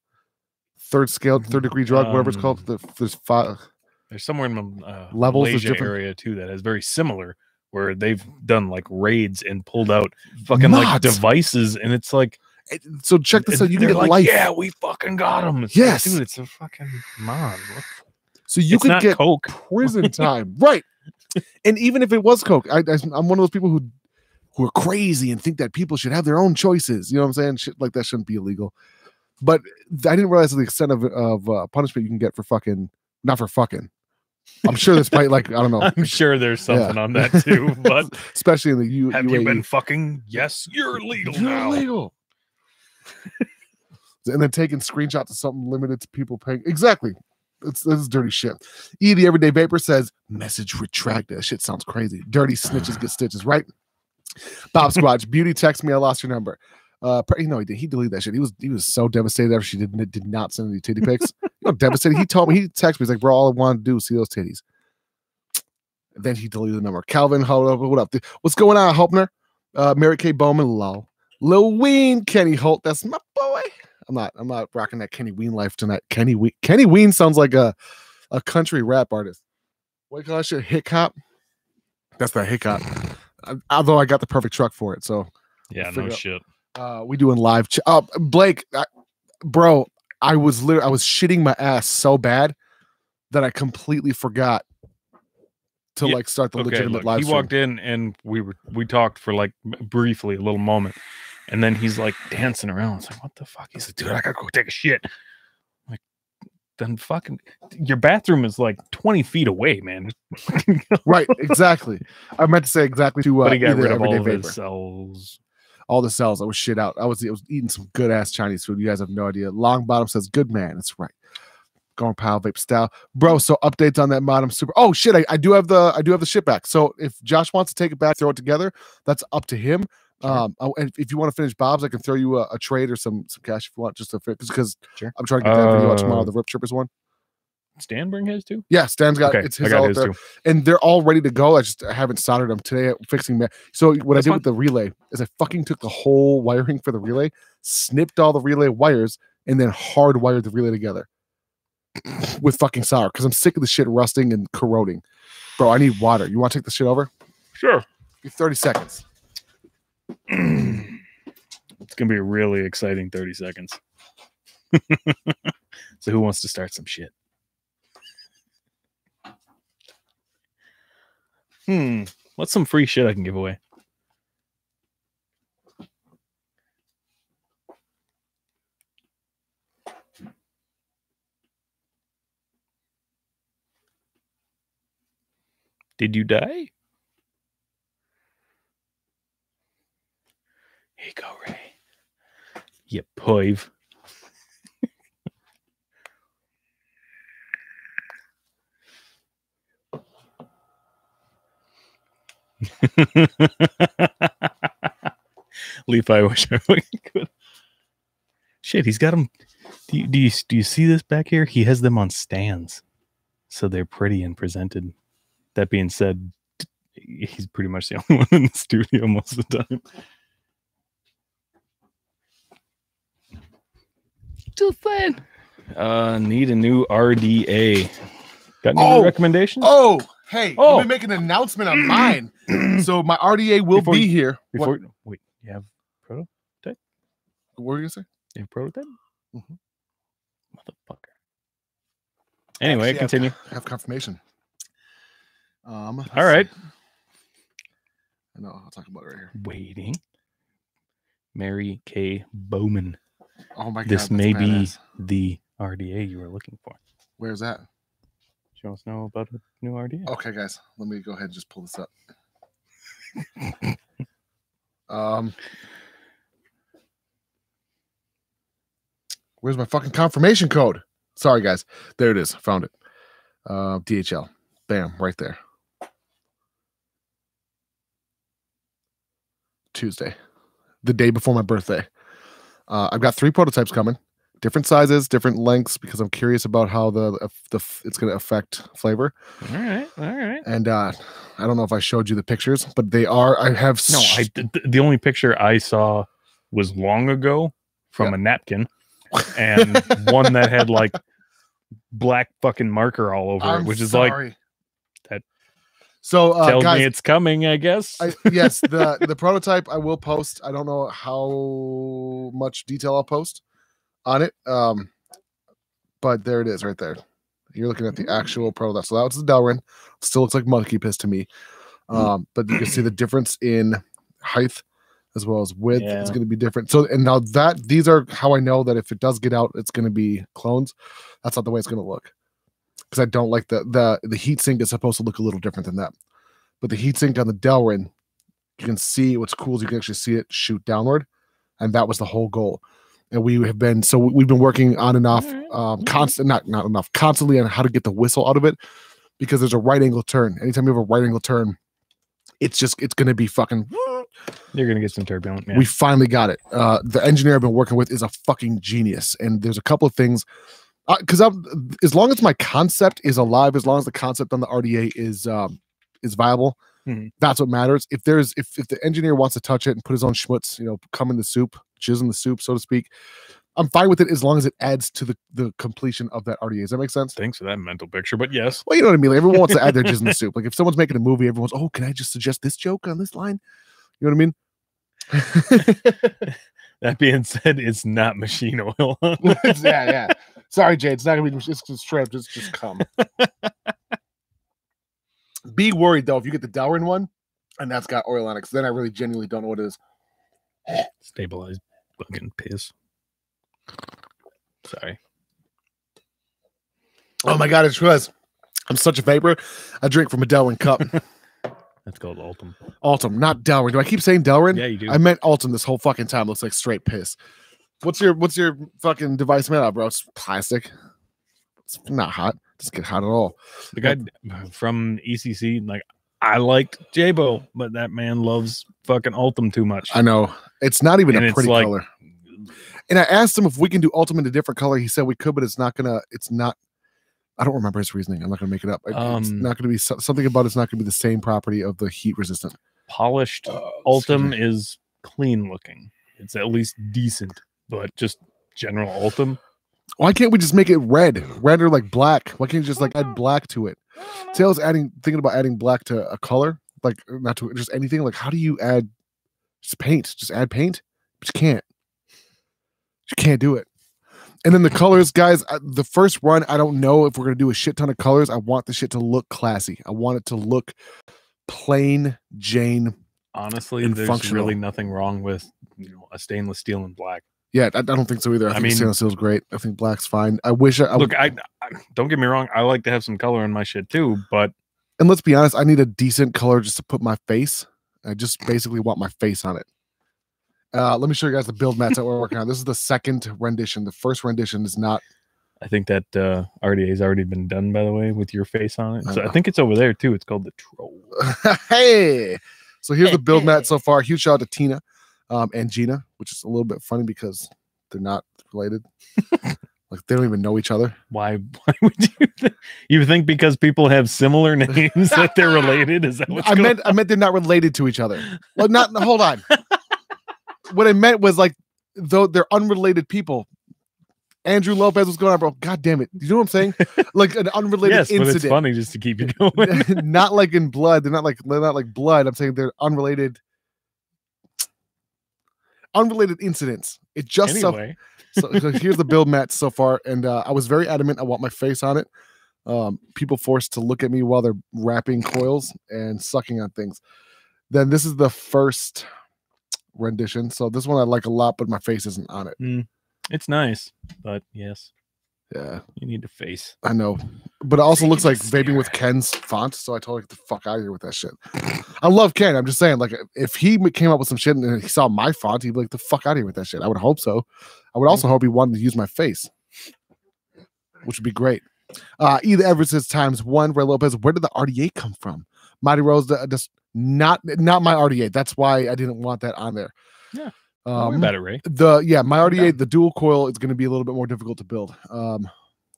Speaker 1: Third degree drug, whatever it's called. There's five. There's
Speaker 2: somewhere in the
Speaker 1: levels
Speaker 2: Malaysia area too that is very similar, where they've done like raids and pulled out fucking like devices, and it's like,
Speaker 1: so check this out. You can get
Speaker 2: like,
Speaker 1: life.
Speaker 2: Yeah, we fucking got them. It's
Speaker 1: yes,
Speaker 2: like, dude, it's a fucking mod.
Speaker 1: So you could get coke. Prison time, right? And even if it was coke, I'm one of those people who are crazy and think that people should have their own choices. You know what I'm saying? Shit like that shouldn't be illegal. But I didn't realize the extent of punishment you can get for fucking, not for fucking. I'm sure this might, like, I don't know.
Speaker 2: I'm sure there's something on that too, but
Speaker 1: especially in the
Speaker 2: Have
Speaker 1: UAE.
Speaker 2: You been fucking? Yes, you're illegal now.
Speaker 1: You're illegal. And then taking screenshots of something limited to people paying. Exactly. This is dirty shit. E, the Everyday Vapor, says, message retracted. That shit sounds crazy. Dirty snitches get stitches, right? Bob Squatch, Beauty, text me. I lost your number. He did. He deleted that shit. He was so devastated after she did not send any titty pics. Devastated. He told me, he texted me, he's like, bro, all I want to do is see those titties. And then he deleted the number. Calvin, what up? What's going on, Hopner? Mary Kay Bowman, lol. Lil Ween, Kenny Holt, that's my boy. I'm not rocking that Kenny Ween life tonight. Kenny Ween sounds like a country rap artist. What do you call that shit? Hip hop? That's that hip hop. Although I got the perfect truck for it, so
Speaker 2: yeah, no shit.
Speaker 1: We doing live. Blake, bro, I was shitting my ass so bad that I completely forgot to like start the legitimate live stream.
Speaker 2: He walked in and we talked for like briefly a little moment, and then he's like dancing around. It's like, what the fuck? He's like, dude, I gotta go take a shit. I'm like, then fucking your bathroom is like 20 feet away, man.
Speaker 1: Right, exactly. I meant to say exactly to
Speaker 2: but he got rid of all of his cells.
Speaker 1: All the cells. I was shit out. I was eating some good ass Chinese food. You guys have no idea. Long Bottom says, good man. That's right. Going pal vape style, bro. So updates on that mod. I'm super. Oh shit. I do have the shit back. So if Josh wants to take it back, throw it together, that's up to him. Sure. And if you want to finish Bob's, I can throw you a trade or some cash if you want, just to fit, because
Speaker 2: sure.
Speaker 1: I'm trying to get that video out tomorrow. The Rip Trippers one.
Speaker 2: Stan bring his too?
Speaker 1: Yeah, Stan's got it's his all up there, and they're all ready to go. I haven't soldered them today. Fixing that. So what I did with the relay is I fucking took the whole wiring for the relay, snipped all the relay wires, and then hardwired the relay together with fucking solder, because I'm sick of the shit rusting and corroding. Bro, I need water. You want to take the shit over?
Speaker 2: Sure.
Speaker 1: 30 seconds.
Speaker 2: It's gonna be a really exciting 30 seconds. So who wants to start some shit? What's some free shit I can give away? Did you die? Here you go, Ray. You poive. Leaf, I wish I could. Shit, he's got him. Do you see this back here? He has them on stands, so they're pretty and presented. That being said, he's pretty much the only one in the studio most of the time. Just saying. Need a new RDA. Got any recommendations?
Speaker 1: Oh, hey, let me make an announcement on mine. So my RDA will be here.
Speaker 2: Wait, you have prototype?
Speaker 1: What were you gonna say?
Speaker 2: You have prototype? Mm-hmm. Motherfucker. Anyway, actually, continue.
Speaker 1: I have confirmation.
Speaker 2: All right.
Speaker 1: I know. I'll talk about it right here.
Speaker 2: Waiting. Mary K. Bowman.
Speaker 1: Oh my God.
Speaker 2: This may be the RDA you were looking for.
Speaker 1: Where's that?
Speaker 2: Do you want to know about a new RDA?
Speaker 1: Okay, guys. Let me go ahead and just pull this up. Where's my fucking confirmation code? Sorry, guys. There it is. Found it. DHL. Bam. Right there. Tuesday. The day before my birthday. I've got 3 prototypes coming. Different sizes, different lengths, because I'm curious about how it's going to affect flavor.
Speaker 2: All right.
Speaker 1: And I don't know if I showed you the pictures, but they are. I have
Speaker 2: the only picture I saw was long ago from a napkin, and one that had like black fucking marker all over it, which is like that.
Speaker 1: So
Speaker 2: tells
Speaker 1: guys,
Speaker 2: me it's coming, I guess.
Speaker 1: Yes, the prototype I will post. I don't know how much detail I'll post on it, but there it is right there. You're looking at the actual prototype. So that's the Delrin. Still looks like monkey piss to me, but you can see the difference in height as well as width. It's going to be different. So, and now these are how I know that if it does get out, it's going to be clones. That's not the way it's going to look, because I don't like the heat sink is supposed to look a little different than that. But the heat sink on the Delrin, you can see what's cool is you can actually see it shoot downward, and that was the whole goal. And we've been working on and off, constantly on how to get the whistle out of it, because there's a right angle turn. Anytime you have a right angle turn, it's going to be fucking.
Speaker 2: You're going to get some turbulent.
Speaker 1: Yeah. We finally got it. The engineer I've been working with is a fucking genius, and there's a couple of things. Because as long as my concept is alive, as long as the concept on the RDA is viable, that's what matters. If the engineer wants to touch it and put his own schmutz, come in the soup, jizz in the soup, so to speak, I'm fine with it as long as it adds to the completion of that RDA. Does that make sense?
Speaker 2: Thanks for that mental picture, but yes.
Speaker 1: Well, you know what I mean. Like, everyone wants to add their jizz in the soup. Like if someone's making a movie, everyone's, oh, can I just suggest this joke on this line? You know what I mean?
Speaker 2: That being said, it's not machine oil.
Speaker 1: Yeah. Sorry, Jay. It's not gonna be. It's just straight up. Just come. Be worried though if you get the Delrin one, and that's got oil on it. Because then I really genuinely don't know what it is.
Speaker 2: Stabilized fucking piss. Sorry.
Speaker 1: Oh my God! It's was. I'm such a vapor. I drink from a Delrin cup.
Speaker 2: That's called Ultim.
Speaker 1: Ultim, not Delrin. Do I keep saying Delrin?
Speaker 2: Yeah, you do.
Speaker 1: I meant Ultim this whole fucking time. Looks like straight piss. What's your fucking device made out, bro? It's plastic. It's not hot. It doesn't get hot at all.
Speaker 2: The guy from ECC, like, I liked J-Bo, but that man loves fucking Ultim too much.
Speaker 1: I know. It's not even a pretty color. And I asked him if we can do Ultim in a different color. He said we could, but it's not. I don't remember his reasoning. I'm not going to make it up. It's not going to be something about it's not going to be the same property of the heat resistant.
Speaker 2: Polished Ultim is clean looking. It's at least decent, but just general Ultim.
Speaker 1: Why can't we just make it red or like black? Why can't you just like add black to it? See, I was thinking about adding black to a color, like not to just anything. Like, how do you add just paint? Just add paint? But you can't. You can't do it. And then the colors, guys, the first run, I don't know if we're going to do a shit ton of colors. I want the shit to look classy. I want it to look plain Jane.
Speaker 2: Honestly, there's functional. Really nothing wrong with a stainless steel in black.
Speaker 1: Yeah, I don't think so either. I think stainless steel is great. I think black's fine. I wish I
Speaker 2: don't get me wrong. I like to have some color in my shit too, but
Speaker 1: and let's be honest, I need a decent color just to put my face. I just basically want my face on it. Let me show you guys the build mats that we're working on. This is the second rendition. The first rendition is not.
Speaker 2: I think that RDA has already been done, by the way, with your face on it. So I think it's over there too. It's called the Troll.
Speaker 1: Hey, so here's the build mat so far. Huge shout out to Tina and Gina, which is a little bit funny because they're not related. Like they don't even know each other.
Speaker 2: Why would you think because people have similar names that they're related? Is that what
Speaker 1: I meant they're not related to each other. Well, hold on. What I meant was like, though they're unrelated people. Andrew Lopez, what's going on, bro? God damn it. You know what I'm saying? Like an unrelated incident.
Speaker 2: But it's funny just to keep you going.
Speaker 1: Not like in blood. They're not like blood. I'm saying they're unrelated incidents. It just
Speaker 2: anyway.
Speaker 1: So here's the build match so far, and I was very adamant. I want my face on it. People forced to look at me while they're wrapping coils and sucking on things. Then this is the first rendition. So this one I like a lot, but my face isn't on it.
Speaker 2: It's nice, but yes.
Speaker 1: Yeah.
Speaker 2: You need a face.
Speaker 1: I know. But it also looks like Vaping with Ken's font, so I totally get the fuck out of here with that shit. I love Ken. I'm just saying, like, if he came up with some shit and he saw my font, he'd be like, the fuck out of here with that shit. I would hope so. I would also hope he wanted to use my face, which would be great. Either ever since ×1, Ray Lopez, where did the RDA come from? Mighty Rose, just not my RDA. That's why I didn't want that on there.
Speaker 2: Yeah. Don't worry about it, Ray.
Speaker 1: My RDA, the dual coil is going to be a little bit more difficult to build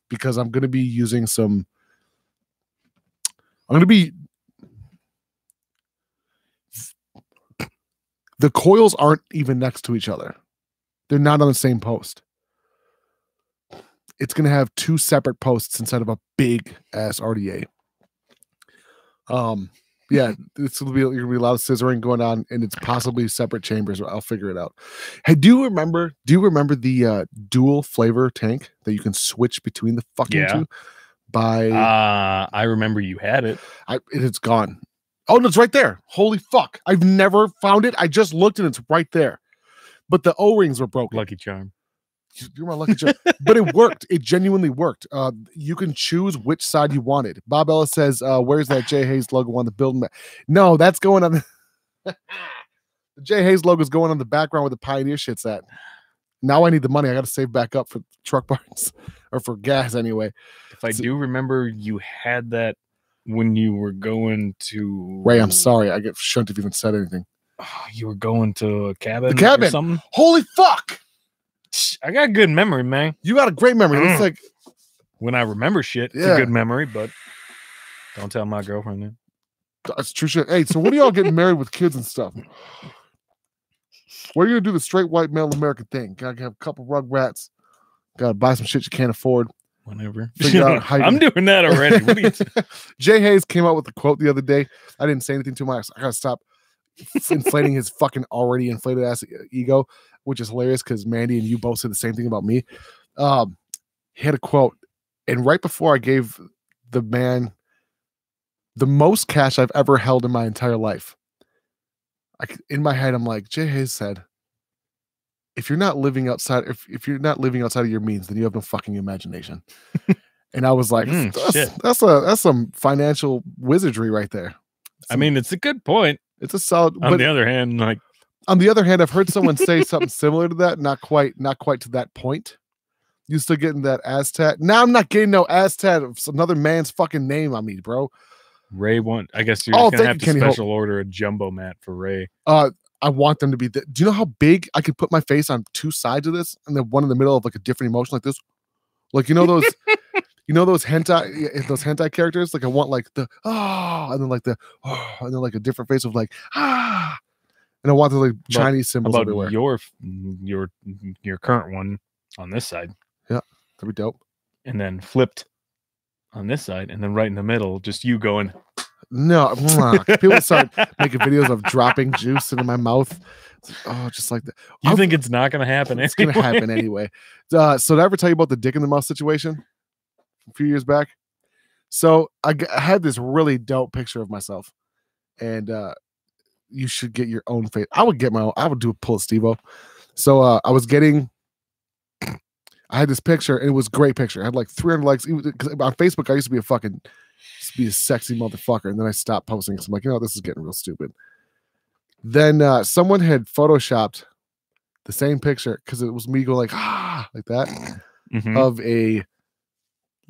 Speaker 1: because I'm going to be using some. The coils aren't even next to each other. They're not on the same post. It's going to have two separate posts instead of a big ass RDA. Yeah, it's gonna be a lot of scissoring going on, and it's possibly separate chambers. I'll figure it out. Hey, do you remember the dual flavor tank that you can switch between the fucking two? I
Speaker 2: remember you had it.
Speaker 1: It's gone. Oh no, it's right there. Holy fuck! I've never found it. I just looked and it's right there. But the O-rings were broken.
Speaker 2: Lucky charm.
Speaker 1: You're my lucky charm. But it worked. It genuinely worked. You can choose which side you wanted. Bob Ellis says, where's that Jay Hayes logo on the build mat? No, that's going on the Jay Hayes logo is going on the background where the Pioneer shit's at. Now I need the money. I got to save back up for truck parts or for gas anyway.
Speaker 2: If I do remember, you had that when you were going to
Speaker 1: Ray. I'm sorry. I get shunned if you even said anything.
Speaker 2: Oh, you were going to a cabin.
Speaker 1: The cabin.
Speaker 2: Or something.
Speaker 1: Holy fuck!
Speaker 2: I got a good memory, man.
Speaker 1: You got a great memory. It's like
Speaker 2: when I remember shit, it's a good memory, but don't tell my girlfriend that.
Speaker 1: That's true shit. Hey, so when are y'all getting married with kids and stuff? Where are you gonna do the straight white male American thing? Gotta have a couple Rugrats. Gotta buy some shit you can't afford.
Speaker 2: Whenever.
Speaker 1: I'm
Speaker 2: doing that already. What do you
Speaker 1: Jay Hayes came out with a quote the other day. I didn't say anything to him. I gotta stop inflating his fucking already inflated ass ego, which is hilarious because Mandy and you both said the same thing about me. He had a quote, and right before I gave the man the most cash I've ever held in my entire life, in my head, I'm like, Jay Hayes said, if you're not living outside, if you're not living outside of your means, then you have no fucking imagination. And I was like, that's some financial wizardry right there.
Speaker 2: I mean, it's a good point.
Speaker 1: It's a solid.
Speaker 2: On the other hand,
Speaker 1: I've heard someone say something similar to that. Not quite to that point. You still getting that Aztat? Now I'm not getting no Aztat of another man's fucking name on me, bro.
Speaker 2: Ray I guess you're gonna have to special order a jumbo mat for Ray.
Speaker 1: I want them to be. Do you know how big I could put my face on two sides of this, and then one in the middle of like a different emotion like this? Like those. You know those hentai characters? Like I want like the and then like the and then like a different face of like and I want the like Chinese symbols everywhere.
Speaker 2: Your current one on this side.
Speaker 1: Yeah, that'd be dope.
Speaker 2: And then flipped on this side, and then right in the middle, just you going.
Speaker 1: No, people start making videos of dropping juice into my mouth. Just like that.
Speaker 2: You think it's not going to happen?
Speaker 1: It's going to happen anyway. So did I ever tell you about the dick in the mouth situation? A few years back. So I had this really dope picture of myself, and you should get your own face. I would do a pull of Steve-O. So I had this picture, and it was a great picture. I had like 300 likes. On Facebook, I used to be a sexy motherfucker, and then I stopped posting because I'm like, this is getting real stupid. Then someone had photoshopped the same picture because it was me going like that of a.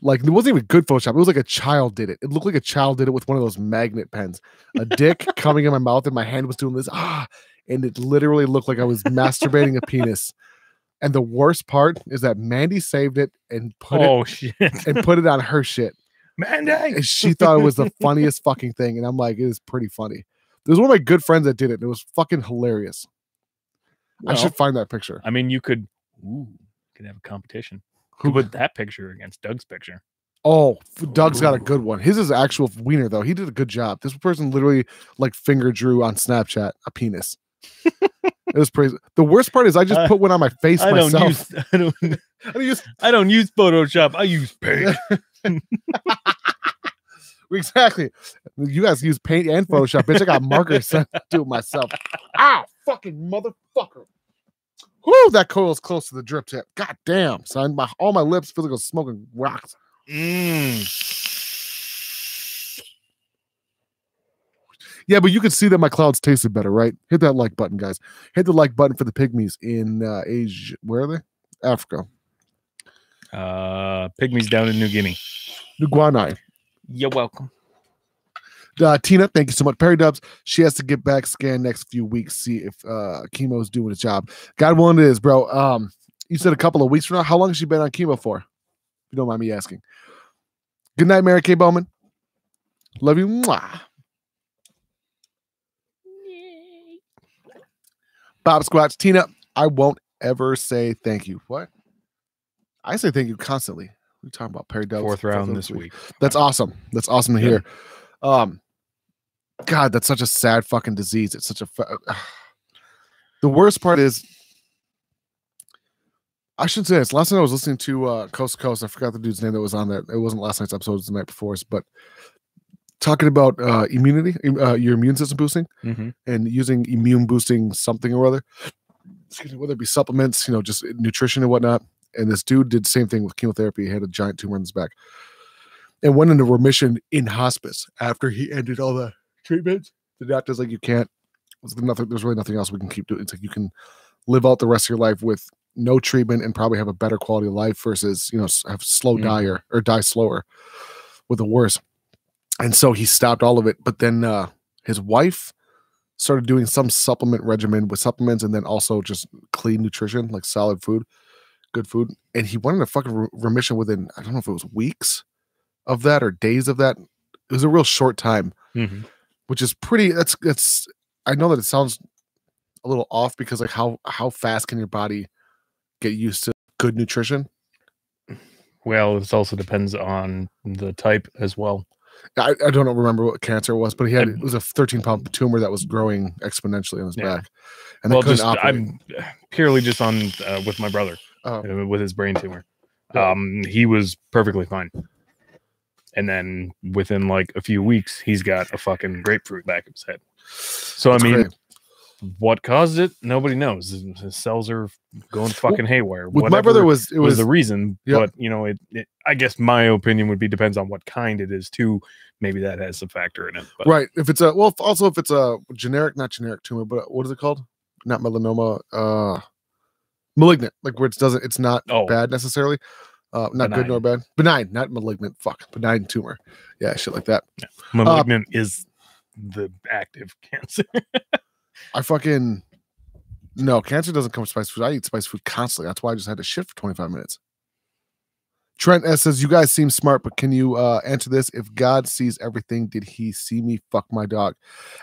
Speaker 1: Like it wasn't even good Photoshop. It was like a child did it. It looked like a child did it with one of those magnet pens. A dick coming in my mouth, and my hand was doing this. And it literally looked like I was masturbating a penis And the worst part is that Mandy saved it and put it on her shit.
Speaker 2: Mandy!
Speaker 1: And she thought it was the funniest fucking thing. And I'm like, it is pretty funny. There's one of my good friends that did it. It was fucking hilarious. Well, I should find that picture.
Speaker 2: I mean, you could have a competition. Who put that picture against Doug's picture?
Speaker 1: Oh, Doug's got a good one. His is actual wiener, though. He did a good job. This person literally like finger drew on Snapchat a penis. It was crazy. The worst part is I just put one on my face myself.
Speaker 2: I don't use Photoshop. I use Paint.
Speaker 1: Exactly. You guys use Paint and Photoshop. Bitch, I got markers to do it myself. Ow, fucking motherfucker. Whoo, that coil is close to the drip tip. God damn, son. All my lips feel like I'm smoking rocks. Yeah, but you can see that my clouds tasted better, right? Hit that like button, guys. Hit the like button for the pygmies in Asia. Where are they? Africa.
Speaker 2: Pygmies down in New Guinea.
Speaker 1: New Guinea.
Speaker 2: You're welcome.
Speaker 1: Tina, thank you so much. Perry Dubs, she has to get back scan next few weeks, see if chemo's doing its job. God willing it is, bro. You said a couple of weeks from now. How long has she been on chemo for? If you don't mind me asking. Good night, Mary Kay Bowman. Love you. Mwah. Bob Squatch, Tina, I won't ever say thank you. What? I say thank you constantly. What are you talking about? Perry Dubs.
Speaker 2: Fourth round this week.
Speaker 1: That's awesome. That's awesome to hear. God, that's such a sad fucking disease. It's such a the worst part is I should say this. Last night I was listening to Coast to Coast. I forgot the dude's name that was on that. It wasn't last night's episode, it was the night before's, but talking about immunity, your immune system boosting, and using immune boosting something or other. Excuse me, whether it be supplements, just nutrition and whatnot. And this dude did the same thing with chemotherapy. He had a giant tumor in his back and went into remission in hospice after he ended all the treatment. The doctor's like, you can't. There's really nothing else we can keep doing. It's like you can live out the rest of your life with no treatment and probably have a better quality of life versus have slow die or die slower with the worse. And so he stopped all of it. But then his wife started doing some supplement regimen with supplements and then also just clean nutrition, like solid food, good food. And he went into fucking remission within, I don't know if it was weeks of that or days of that. It was a real short time, which is pretty, that's, I know that it sounds a little off because like how fast can your body get used to good nutrition?
Speaker 2: Well, it also depends on the type as well.
Speaker 1: I don't remember what cancer it was, but it was a 13-pound tumor that was growing exponentially on his back. And
Speaker 2: I'm purely just on with my brother with his brain tumor. He was perfectly fine. And then within like a few weeks, he's got a fucking grapefruit back of his head. So, that's great. What caused it? Nobody knows. His cells are going fucking haywire.
Speaker 1: With my brother was
Speaker 2: the reason, but I guess my opinion would be depends on what kind it is too. Maybe that has a factor in it. But.
Speaker 1: Right. If it's if it's a generic, not generic tumor, but what is it called? Not melanoma, malignant, like where it's not bad necessarily. Not benign. Good nor bad. Benign, not malignant. Fuck. Benign tumor. Yeah, shit like that. Yeah.
Speaker 2: Malignant is the active cancer.
Speaker 1: I fucking no, cancer doesn't come with spicy food. I eat spicy food constantly. That's why I just had to shit for 25 minutes. Trent S says, you guys seem smart, but can you answer this? If God sees everything, did he see me fuck my dog?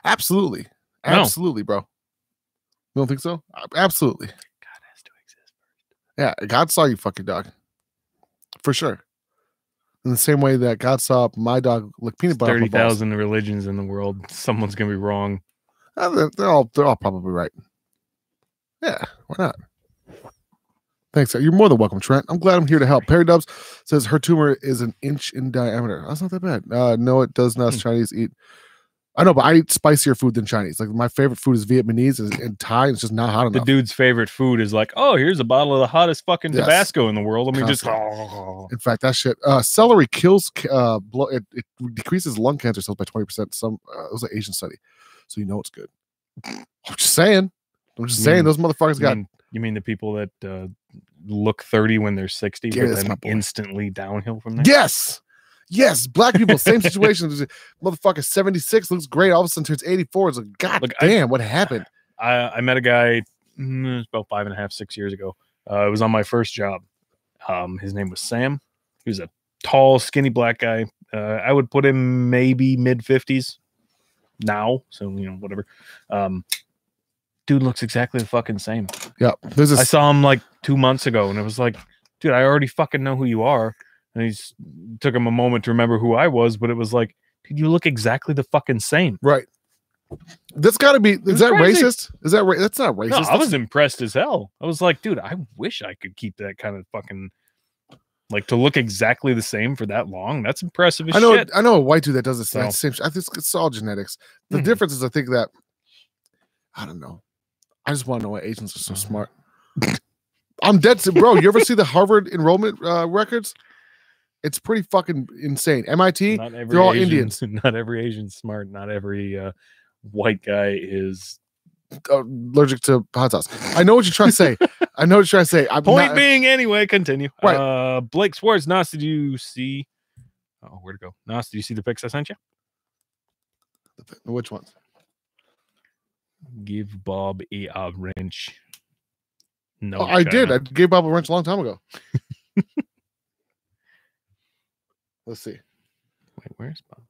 Speaker 1: Absolutely. Absolutely, bro. You don't think so? Absolutely.
Speaker 2: God has to exist first.
Speaker 1: Yeah, God saw you fuck your dog. For sure. In the same way that God saw my dog lick peanut butter.
Speaker 2: 30,000 religions in the world. Someone's gonna be wrong.
Speaker 1: They're all probably right. Yeah, why not? Thanks. You're more than welcome, Trent. I'm glad I'm here to help. Perry Dubs says her tumor is an inch in diameter. That's not that bad. No, it does not. Chinese eat. I know, but I eat spicier food than Chinese. Like my favorite food is Vietnamese and Thai. It's just not hot enough.
Speaker 2: The dude's favorite food is like, oh, here's a bottle of the hottest fucking Tabasco in the world. Let me just.
Speaker 1: In fact, that shit. Celery kills. It decreases lung cancer cells by 20%. It was an Asian study, so it's good. I'm just saying. Those motherfuckers got.
Speaker 2: You mean the people that look 30 when they're 60, but then instantly downhill from there?
Speaker 1: Yes, black people, same situation. Motherfucker 76 looks great. All of a sudden turns 84. It's like, damn, what happened?
Speaker 2: I met a guy about 5.5, 6 years ago. It was on my first job. His name was Sam. He was a tall, skinny black guy. I would put him maybe mid-50s now. So, whatever. Dude looks exactly the fucking same.
Speaker 1: Yeah.
Speaker 2: I saw him like 2 months ago, and it was like, dude, I already fucking know who you are. And took him a moment to remember who I was, but it was like, dude, you look exactly the fucking same.
Speaker 1: Right. That's got to be. Is that crazy. Racist? Is that that's not racist?
Speaker 2: No, I was impressed as hell. I was like, dude, I wish I could keep that kind of fucking, like, to look exactly the same for that long. That's impressive as shit.
Speaker 1: I know a white dude that does the same. I think it's all genetics. The difference is, I think that, I don't know. I just want to know why Asians are so smart. I'm dead to, bro. You ever see the Harvard enrollment records? It's pretty fucking insane. MIT, they're all Indians.
Speaker 2: Not every Asian's smart. Not every white guy is
Speaker 1: allergic to hot sauce. I know what you're trying to say.
Speaker 2: Point being, anyway, continue. Right. Blake Swartz, Nas, did you see? Oh, where'd it go? Nas, did you see the pics I sent you?
Speaker 1: Which ones?
Speaker 2: Give Bob a wrench. No,
Speaker 1: I did. I gave Bob a wrench a long time ago. Let's see.
Speaker 2: Wait, where's Bob?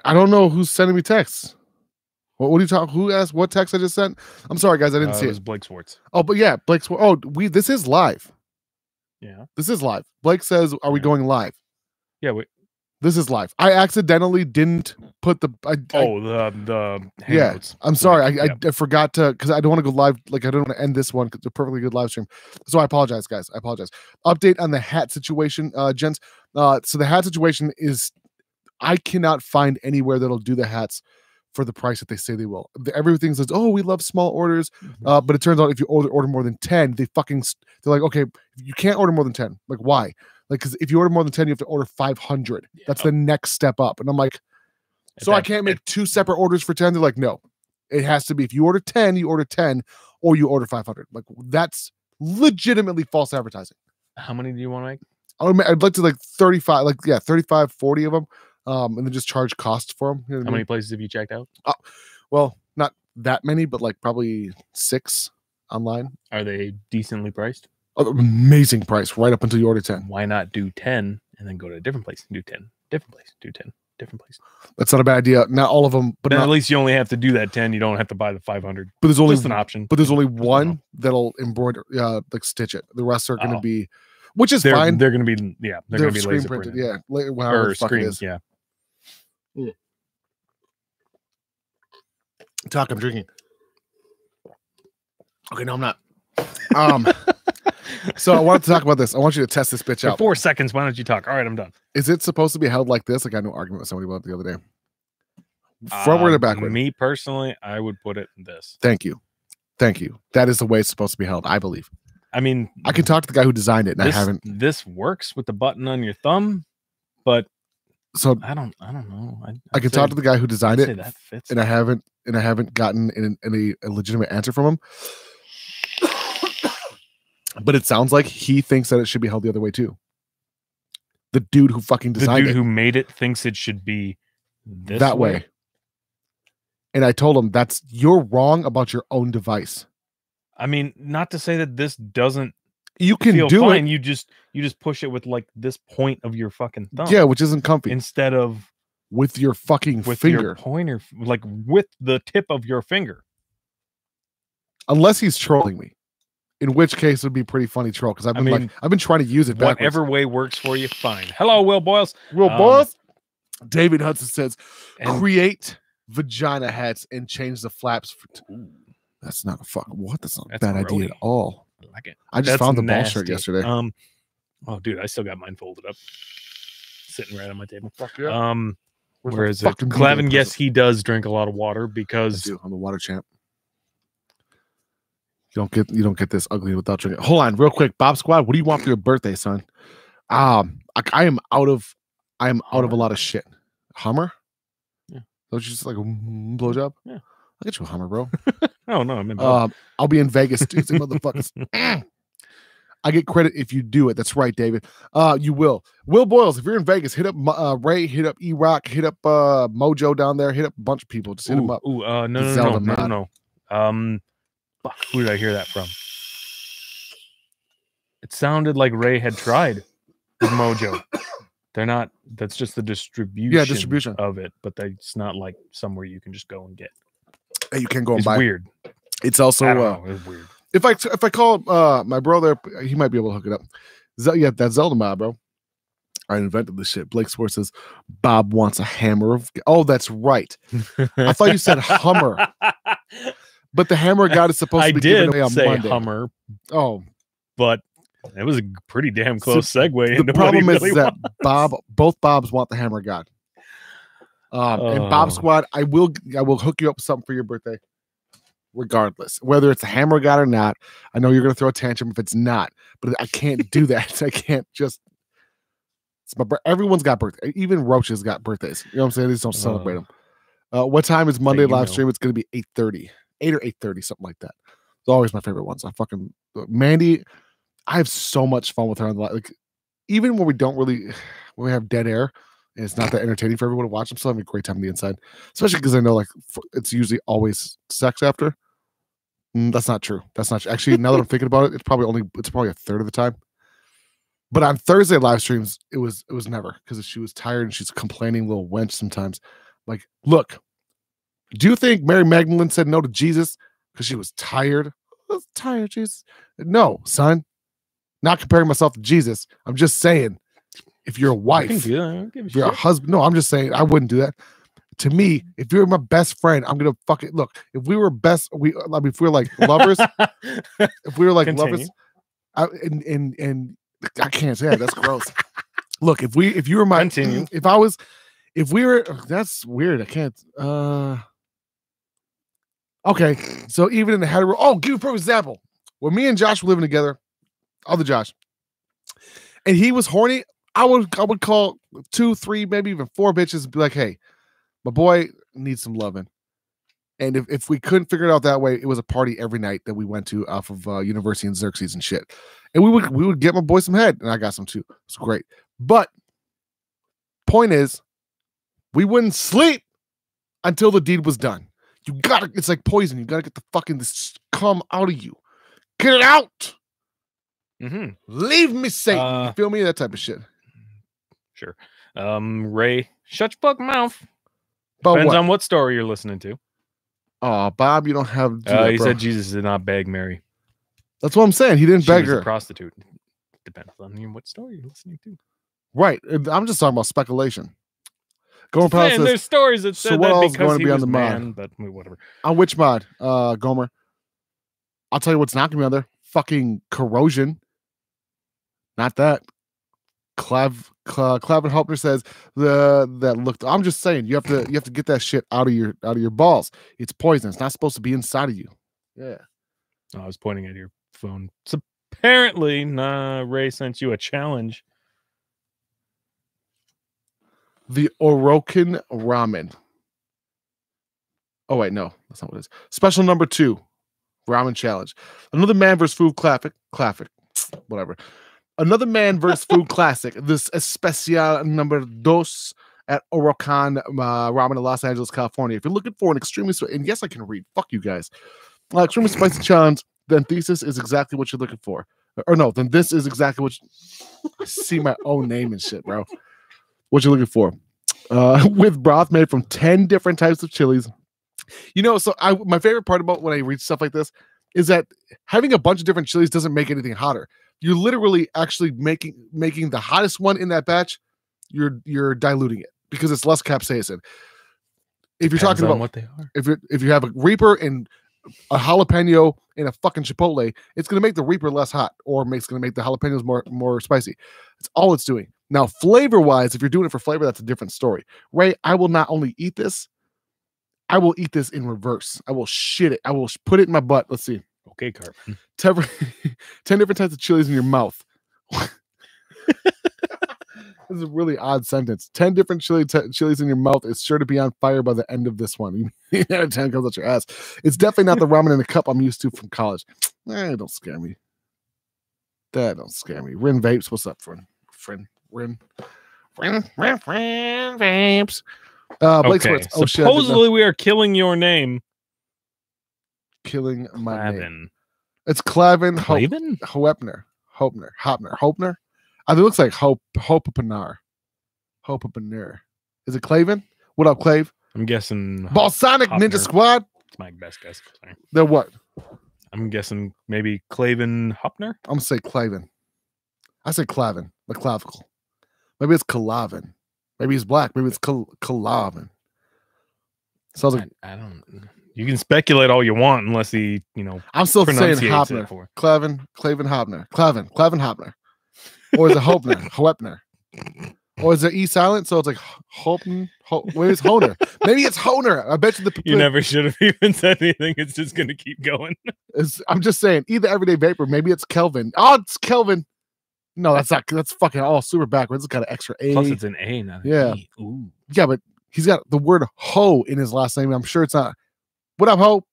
Speaker 1: I don't know who's sending me texts. What are you talking? Who asked what text I just sent? I'm sorry, guys. I didn't see it.
Speaker 2: It was Blake Swartz.
Speaker 1: Oh, but yeah, Blake Swartz. Oh, this is live.
Speaker 2: Yeah.
Speaker 1: This is live. Blake says, "Are we going live?"
Speaker 2: Yeah. Wait.
Speaker 1: This is live. I accidentally didn't put the.
Speaker 2: the hangouts.
Speaker 1: Yeah. I'm sorry. I forgot to, because I don't want to go live. Like, I don't want to end this one because it's a perfectly good live stream. So I apologize, guys. I apologize. Update on the hat situation, gents. So the hat situation is, I cannot find anywhere that'll do the hats for the price that they say they will. Everything says, "Oh, we love small orders," but it turns out if you order more than 10, they're like, "Okay, you can't order more than 10." Like, why? Like, because if you order more than 10, you have to order 500. Yeah. That's the next step up. And I'm like, so I can't make 2 separate orders for 10. They're like, no, it has to be, if you order 10, you order 10, or you order 500. Like, that's legitimately false advertising.
Speaker 2: How many do you want to make?
Speaker 1: I'd like to, like, 35, 35, 40 of them. And then just charge costs for them. You know
Speaker 2: How many places have you checked out?
Speaker 1: Well, not that many, but like probably 6 online.
Speaker 2: Are they decently priced?
Speaker 1: Oh, amazing price right up until you order 10.
Speaker 2: Why not do 10 and then go to a different place and do 10, different place, do 10, different place?
Speaker 1: That's not a bad idea. Not all of them, but
Speaker 2: then at least you only have to do that 10. You don't have to buy the 500.
Speaker 1: But there's only
Speaker 2: just an option.
Speaker 1: But there's only one that'll embroider, like stitch it. The rest are going to be, which is fine.
Speaker 2: They're going to be, yeah, they're going to be
Speaker 1: screen
Speaker 2: laser
Speaker 1: printed.
Speaker 2: printed.
Speaker 1: Yeah,
Speaker 2: or screens. Yeah.
Speaker 1: Talk. I'm drinking. Okay, no, I'm not. So I wanted to talk about this. I want you to test this bitch out.
Speaker 2: 4 seconds. Why don't you talk? All right, I'm done.
Speaker 1: Is it supposed to be held like this? Like, I had no argument with somebody about it the other day. Frontward or backward?
Speaker 2: Me personally, I would put it in this.
Speaker 1: Thank you. That is the way it's supposed to be held, I believe.
Speaker 2: I mean,
Speaker 1: I can talk to the guy who designed it, and I haven't.
Speaker 2: This works with the button on your thumb, but
Speaker 1: so
Speaker 2: I don't know.
Speaker 1: I can talk to the guy who designed it,
Speaker 2: that fits.
Speaker 1: And I haven't gotten any legitimate answer from him. But it sounds like he thinks that it should be held the other way too. The dude who fucking designed it.
Speaker 2: The dude who made it thinks it should be
Speaker 1: that way. And I told him, you're wrong about your own device.
Speaker 2: I mean, not to say that this doesn't
Speaker 1: you can
Speaker 2: feel
Speaker 1: do
Speaker 2: fine.
Speaker 1: it.
Speaker 2: You just push it with like this point of your fucking thumb.
Speaker 1: Yeah, which isn't comfy.
Speaker 2: Instead of
Speaker 1: with your fucking finger.
Speaker 2: Your pointer, like with the tip of your finger.
Speaker 1: Unless he's trolling me. In which case it would be pretty funny troll, because I've been trying to use it backwards.
Speaker 2: Whatever way works for you, fine. Hello, Will Boyles.
Speaker 1: David Hudson says, create vagina hats and change the flaps. That's not That's not a bad idea at all.
Speaker 2: I like it.
Speaker 1: I just found the ball shirt yesterday.
Speaker 2: Oh, dude, I still got mine folded up, sitting right on my table.
Speaker 1: Fuck yeah.
Speaker 2: Where is it? Clavin, yes, he does drink a lot of water because
Speaker 1: I'm the water champ. You don't get this ugly without drinking. Hold on, real quick, Bob Squad. What do you want for your birthday, son? I am out of a lot of shit. Hummer?
Speaker 2: Yeah.
Speaker 1: Don't you just like a blowjob?
Speaker 2: Yeah.
Speaker 1: I'll get you a Hummer, bro.
Speaker 2: Oh no, I'm in.
Speaker 1: I'll be in Vegas Tuesday, motherfuckers. I get credit if you do it. That's right, David. You will. Will Boyles, if you're in Vegas, hit up Ray, hit up E-Rock, hit up Mojo down there, hit up a bunch of people. Just hit them up.
Speaker 2: No. Who did I hear that from? It sounded like Ray had tried with Mojo. They're not. That's just the distribution of it, but it's not like somewhere you can just go and get.
Speaker 1: Hey, you can go and buy.
Speaker 2: It's weird.
Speaker 1: It's also
Speaker 2: it's weird.
Speaker 1: If I call my brother, he might be able to hook it up. That's Zelda Mob, bro. I invented this shit. Blake Swartz says Bob wants a hammer. Oh, that's right. I thought you said Hummer, but the hammer god is supposed to be given away on Monday.
Speaker 2: Hummer.
Speaker 1: Oh,
Speaker 2: but it was a pretty damn close segue.
Speaker 1: The problem is that both Bobs want the hammer god. And Bob Squad, I will hook you up with something for your birthday, regardless whether it's a hammer god or not. I know you're gonna throw a tantrum if it's not, but I can't do that. I can't just. Everyone's got birthdays. Even Roaches got birthdays. You know what I'm saying? They just don't celebrate them. What time is Monday live stream? It's gonna be 8:30, 8 or 8:30, something like that. It's always my favorite ones. Mandy. I have so much fun with her on the like, even when we have dead air and it's not that entertaining for everyone to watch. I'm still having a great time on the inside, especially because I know like it's usually always sex after. That's not true. That's not true. Actually. Now that I'm thinking about it, it's probably a third of the time. But on Thursday live streams, it was never, because she was tired and she's complaining, little wench sometimes. Like, look, do you think Mary Magdalene said no to Jesus because she was tired? I was tired, Jesus. No, son. Not comparing myself to Jesus. I'm just saying, if you're a wife, if you're a husband, no, I'm just saying I wouldn't do that. To me, if you're my best friend, I'm gonna fucking look. If we were if we were like lovers, lovers, and I can't say that. That's gross. Look, if you were my, if we were, that's weird. I can't. Okay, so even in the hetero, give you a perfect example. When me and Josh were living together. Other Josh, and he was horny. I would call 2, 3, maybe even 4 bitches and be like, "Hey, my boy needs some loving." And if we couldn't figure it out that way, it was a party every night that we went to off of University and Xerxes and shit. And we would get my boy some head, and I got some too. It's great. But point is, we wouldn't sleep until the deed was done. It's like poison. You gotta get the fucking this cum out of you. Get it out.
Speaker 2: Mm-hmm.
Speaker 1: Leave me Satan. You feel me? That type of shit.
Speaker 2: Sure. Ray, shut your fucking mouth.
Speaker 1: Depends
Speaker 2: on what story you're listening to.
Speaker 1: Oh, Bob, you don't have.
Speaker 2: He said Jesus did not beg Mary.
Speaker 1: That's what I'm saying. He didn't beg her.
Speaker 2: A prostitute. Depends on what story you're listening to.
Speaker 1: Right. I'm just talking about speculation. Gomer says,
Speaker 2: there's stories that said
Speaker 1: what
Speaker 2: that
Speaker 1: else
Speaker 2: because
Speaker 1: going to
Speaker 2: he
Speaker 1: be
Speaker 2: was
Speaker 1: on the
Speaker 2: man,
Speaker 1: mod?
Speaker 2: but whatever.
Speaker 1: On which mod, Gomer? I'll tell you what's not going to be on there. Fucking corrosion. Not that. Clavin Helpner says that look. I'm just saying you have to get that shit out of your balls. It's poison. It's not supposed to be inside of you. Yeah.
Speaker 2: I was pointing at your phone. So apparently, Ray sent you a challenge.
Speaker 1: The Orokin ramen. Oh wait, no, that's not what it is. Special number 2, ramen challenge. Another man versus food classic. Whatever. Another man versus food classic. This especial number 2 at Orokan Ramen in Los Angeles, California. If you're looking for an extremely and yes, I can read. Fuck you guys. Extremely spicy challenge. Then Thesis is exactly what you're looking for. Or no, then this is exactly what I see my own name and shit, bro. What you're looking for. With broth made from 10 different types of chilies. You know, so my favorite part about when I read stuff like this is that having a bunch of different chilies doesn't make anything hotter. You're literally actually making the hottest one in that batch. You're diluting it because it's less capsaicin. If you're talking about
Speaker 2: what they are,
Speaker 1: if you have a Reaper and a jalapeno in a fucking Chipotle, it's going to make the Reaper less hot, or it's going to make the jalapenos more spicy. That's all it's doing. Now, flavor-wise, if you're doing it for flavor, that's a different story. Ray, I will not only eat this, I will eat this in reverse. I will shit it. I will put it in my butt. Let's see.
Speaker 2: Okay, Carmen.
Speaker 1: 10 different types of chilies in your mouth. This is a really odd sentence. 10 different chilies in your mouth is sure to be on fire by the end of this one. 10 comes out your ass. It's definitely not the ramen in a cup I'm used to from college. Don't scare me. That don't scare me. Rin Vapes, what's up, friend? Rin Vapes. Blake Swartz.
Speaker 2: Oh, supposedly we are killing your name.
Speaker 1: Killing my
Speaker 2: Clavin.
Speaker 1: name. It's Clavin.
Speaker 2: Clavin?
Speaker 1: Hopner. It looks like Hopepanar. Is it Clavin? What up, Clave?
Speaker 2: I'm guessing
Speaker 1: Balsonic
Speaker 2: Hopner.
Speaker 1: Ninja Squad.
Speaker 2: It's my best guess. Sorry.
Speaker 1: They're what?
Speaker 2: I'm guessing maybe Clavin Hopner.
Speaker 1: I'm gonna say Clavin. I say Clavin, like clavicle. Maybe it's Calavin. Maybe he's black. Maybe it's Calavin. Sounds like
Speaker 2: I don't. You can speculate all you want, unless he,
Speaker 1: I'm still saying Hopner. Clavin Hopner. Clavin Hopner. Or is it Hoepner? Or is it E silent? So it's like Hopner. Where's Honer? Maybe it's Honer. I bet you
Speaker 2: you never should have even said anything. It's just gonna keep going.
Speaker 1: I'm just saying, either Everyday Vapor, maybe it's Kelvin. Oh, it's Kelvin. No, that's not. That's fucking all super backwards. It's got an extra A.
Speaker 2: Plus, it's an A, not an E. Ooh.
Speaker 1: Yeah, but he's got the word ho in his last name. I'm sure it's not. What up, ho?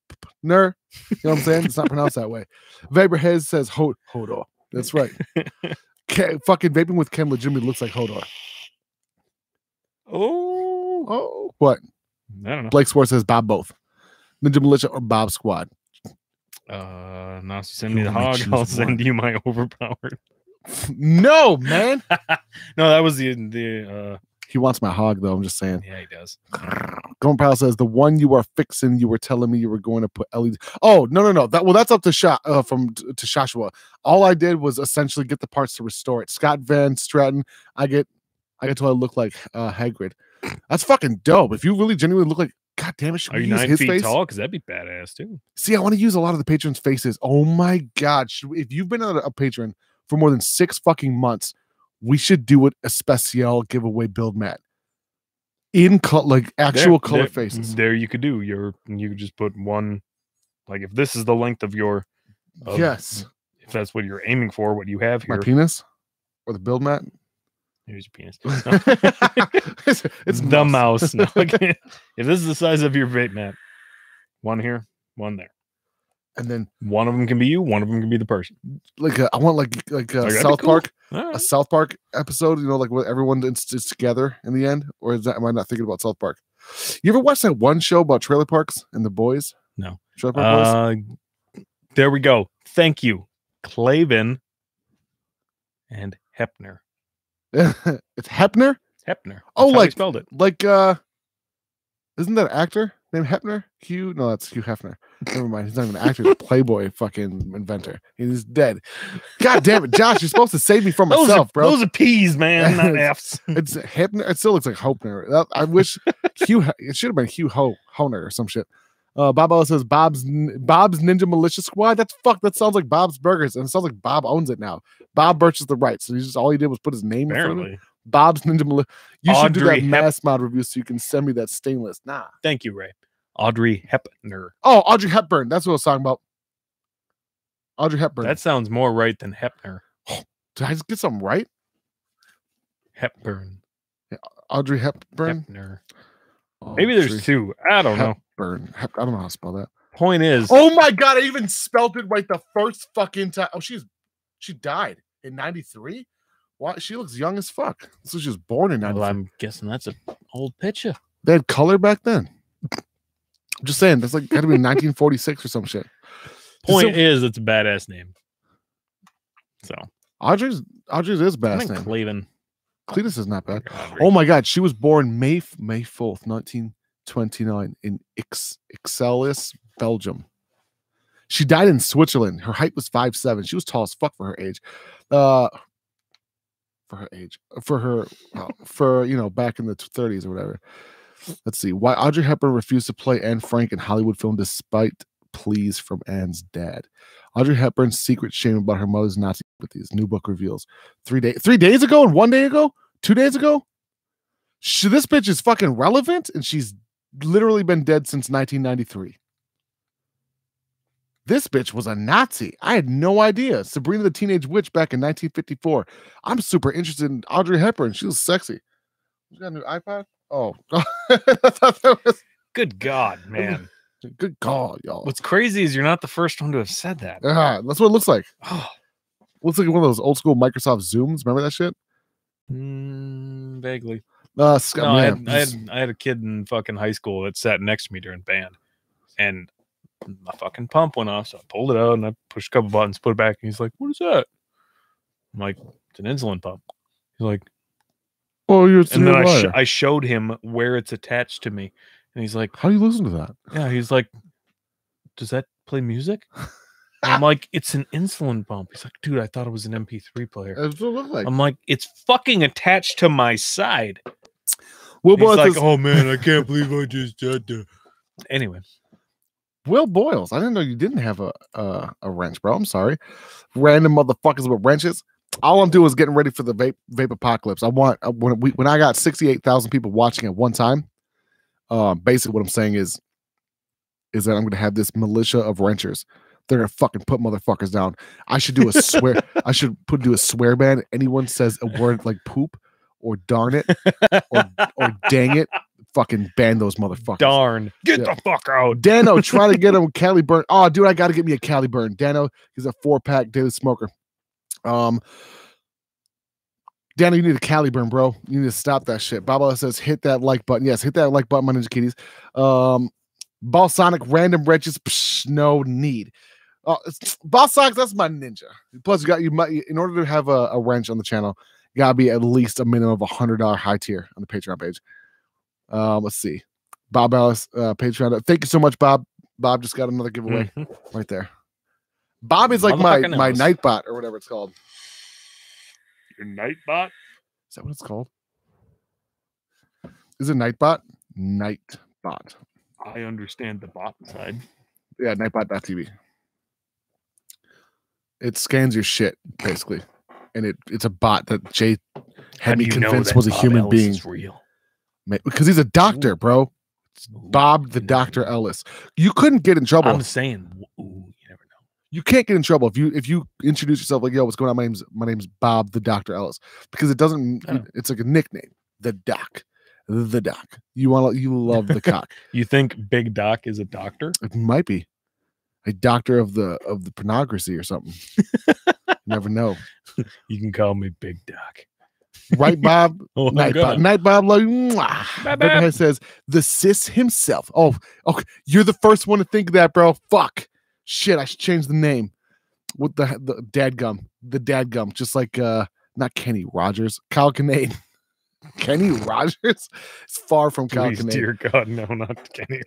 Speaker 1: Ner? You know what I'm saying? It's not pronounced that way. Vapor Hez says Hodor. That's right. Fucking Vaping with Ken legitimately looks like Hodor. Oh, what?
Speaker 2: I don't know.
Speaker 1: Blake Swartz says Bob both. NinjaMilitia or Bob Squad.
Speaker 2: Now send me the hog. I'll send you my overpowered.
Speaker 1: No, man.
Speaker 2: No, that was the
Speaker 1: he wants my hog though. I'm just saying.
Speaker 2: Yeah, he does.
Speaker 1: Going Pal says the one you are fixing. You were telling me you were going to put LED. Oh no. That's up to to Shashua. All I did was essentially get the parts to restore it. Scott Van Stratton. I get to look like Hagrid. That's fucking dope. If you really genuinely look like, God damn it, should we use
Speaker 2: 9
Speaker 1: his
Speaker 2: feet
Speaker 1: face?
Speaker 2: tall? Because that'd be badass too.
Speaker 1: See, I want to use a lot of the patrons' faces. Oh my God. If you've been a patron for more than 6 fucking months, we should do a special giveaway build mat. In actual color faces.
Speaker 2: There you could do you could just put one, like if this is the length of your
Speaker 1: yes.
Speaker 2: If that's what you're aiming for, what you have here.
Speaker 1: My penis? Or the build mat?
Speaker 2: Here's your penis.
Speaker 1: it's
Speaker 2: the mouse. No, okay. If this is the size of your vape mat, one here, one there.
Speaker 1: And then
Speaker 2: one of them can be you, one of them can be the person.
Speaker 1: I want like a South Park, a South Park episode, like where everyone is together in the end, or am I not thinking about South Park? You ever watch that one show about trailer parks and the boys?
Speaker 2: No.
Speaker 1: Trailer Park Boys?
Speaker 2: There we go. Thank you, Clavin and Hepner.
Speaker 1: It's Hepner.
Speaker 2: That's
Speaker 1: how
Speaker 2: he spelled it.
Speaker 1: Isn't that an actor named Hepner? Hugh? No, that's Hugh Hefner. Never mind. He's not even an actor. He's a Playboy fucking inventor. He's dead. God damn it, Josh! You're supposed to save me from myself, bro.
Speaker 2: Those are P's, man, not F's.
Speaker 1: It's Hepner. It still looks like Hopner. I wish Hugh. It should have been Hugh Honer or some shit. Bob Ellis says Bob's NinjaMilitia Squad. That sounds like Bob's Burgers, and it sounds like Bob owns it now. Bob purchased the rights, so all he did was put his name in front of it. Bob's NinjaMilitia. You should do that mass mod review so you can send me that stainless. Nah.
Speaker 2: Thank you, Ray. Audrey Hepner.
Speaker 1: Oh, Audrey Hepburn. That's what I was talking about. Audrey Hepburn.
Speaker 2: That sounds more right than Hepner.
Speaker 1: Did I just get something right?
Speaker 2: Hepburn.
Speaker 1: Yeah, Audrey Hepburn.
Speaker 2: Hepner. Maybe there's 2. I don't know.
Speaker 1: Hepburn. I don't know how to spell that.
Speaker 2: Point is.
Speaker 1: Oh my God! I even spelled it right the first fucking time. Oh, she died in 93. Why? She looks young as fuck. So she was born in 93.
Speaker 2: Well, I'm guessing that's an old picture.
Speaker 1: They had color back then. I'm just saying that's like got to be 1946 or some shit.
Speaker 2: Point is, it's a badass name. So
Speaker 1: Audrey's is a badass name.
Speaker 2: Clavin.
Speaker 1: Cletus is not bad. Oh my God, she was born May 4th, 1929 in Ixelles, Belgium. She died in Switzerland. Her height was 5'7". She was tall as fuck for her age. For back in the 30s or whatever. Let's see. Why Audrey Hepburn refused to play Anne Frank in Hollywood film despite pleas from Anne's dad. Audrey Hepburn's secret shame about her mother's Nazi sympathies. New book reveals. 3 days ago and 1 day ago? 2 days ago? This bitch is fucking relevant, and she's literally been dead since 1993. This bitch was a Nazi. I had no idea. Sabrina the Teenage Witch back in 1954. I'm super interested in Audrey Hepburn. She was sexy. You got a new iPod? Oh. I thought that was...
Speaker 2: Good God, man.
Speaker 1: Good God, y'all.
Speaker 2: What's crazy is you're not the first one to have said that.
Speaker 1: That's what it looks like.
Speaker 2: Oh.
Speaker 1: Looks like one of those old school Microsoft Zooms. Remember that shit?
Speaker 2: Vaguely.
Speaker 1: No,
Speaker 2: I had a kid in fucking high school that sat next to me during band, and my fucking pump went off, so I pulled it out and I pushed a couple buttons, put it back, and he's like, "What is that?" I'm like, "It's an insulin pump." He's like,
Speaker 1: "Oh, you're."
Speaker 2: And then I showed him where it's attached to me, and he's like,
Speaker 1: "How do you listen to that?"
Speaker 2: Yeah, he's like, "Does that play music?" And I'm like, "It's an insulin pump." He's like, "Dude, I thought it was an MP3 player."
Speaker 1: That's what it looked like.
Speaker 2: I'm like, "It's fucking attached to my side."
Speaker 1: Will
Speaker 2: He's like, "Oh man, I can't believe I just did that." Anyway,
Speaker 1: Will Boyles, I didn't know you didn't have a wrench, bro. I'm sorry. Random motherfuckers with wrenches. All I'm doing is getting ready for the vape apocalypse. I want when I got 68,000 people watching at one time. Basically, what I'm saying is that I'm going to have this militia of wrenchers. They're gonna fucking put motherfuckers down. I should do a swear. I should do a swear ban. Anyone says a word like poop or darn it or dang it, fucking ban those motherfuckers.
Speaker 2: Darn, get the fuck out.
Speaker 1: Dano, try to get him Cali Burn. Oh, dude, I got to get me a Cali Burn. Dano, he's a 4-pack daily smoker. Dano, you need a Cali Burn, bro. You need to stop that shit. Baba says, hit that like button. Yes, hit that like button, my Ninja Kitties. Balsonic random wrenches. Psh, no need. Balsonic, that's my ninja. Plus, you might in order to have a wrench on the channel, you gotta be at least a minimum of $100 high tier on the Patreon page. Let's see. Bob Ellis, Patreon. Thank you so much, Bob. Bob just got another giveaway right there. Bob is like my Nightbot or whatever it's called.
Speaker 2: Your Nightbot?
Speaker 1: Is that what it's called? Is it Nightbot? Nightbot.
Speaker 2: I understand the bot side.
Speaker 1: Yeah, Nightbot.tv. It scans your shit, basically. And it's a bot that Jay had me convinced was a human being.
Speaker 2: Real?
Speaker 1: Because he's a doctor, bro. Bob the Dr. Ellis. You couldn't get in trouble.
Speaker 2: I'm saying, you never know.
Speaker 1: You can't get in trouble if you introduce yourself like, yo, what's going on? My name's Bob the Dr. Ellis. Because it doesn't. It's like a nickname. The Doc. The Doc. You love the cock.
Speaker 2: You think Big Doc is a doctor?
Speaker 1: It might be a doctor of the pornography or something. Never know.
Speaker 2: You can call me Big Doc.
Speaker 1: Right, Bob?
Speaker 2: Night
Speaker 1: Bob. Love you. Vaporhead says, ThesisHimself. Oh, you're the first one to think of that, bro. Fuck. Shit, I should change the name. With the dadgum. The dadgum. Just like, not Kenny Rogers. Kyle Kinane. Kenny Rogers? It's far from Kyle Kinane.
Speaker 2: Dear God, no, not Kenny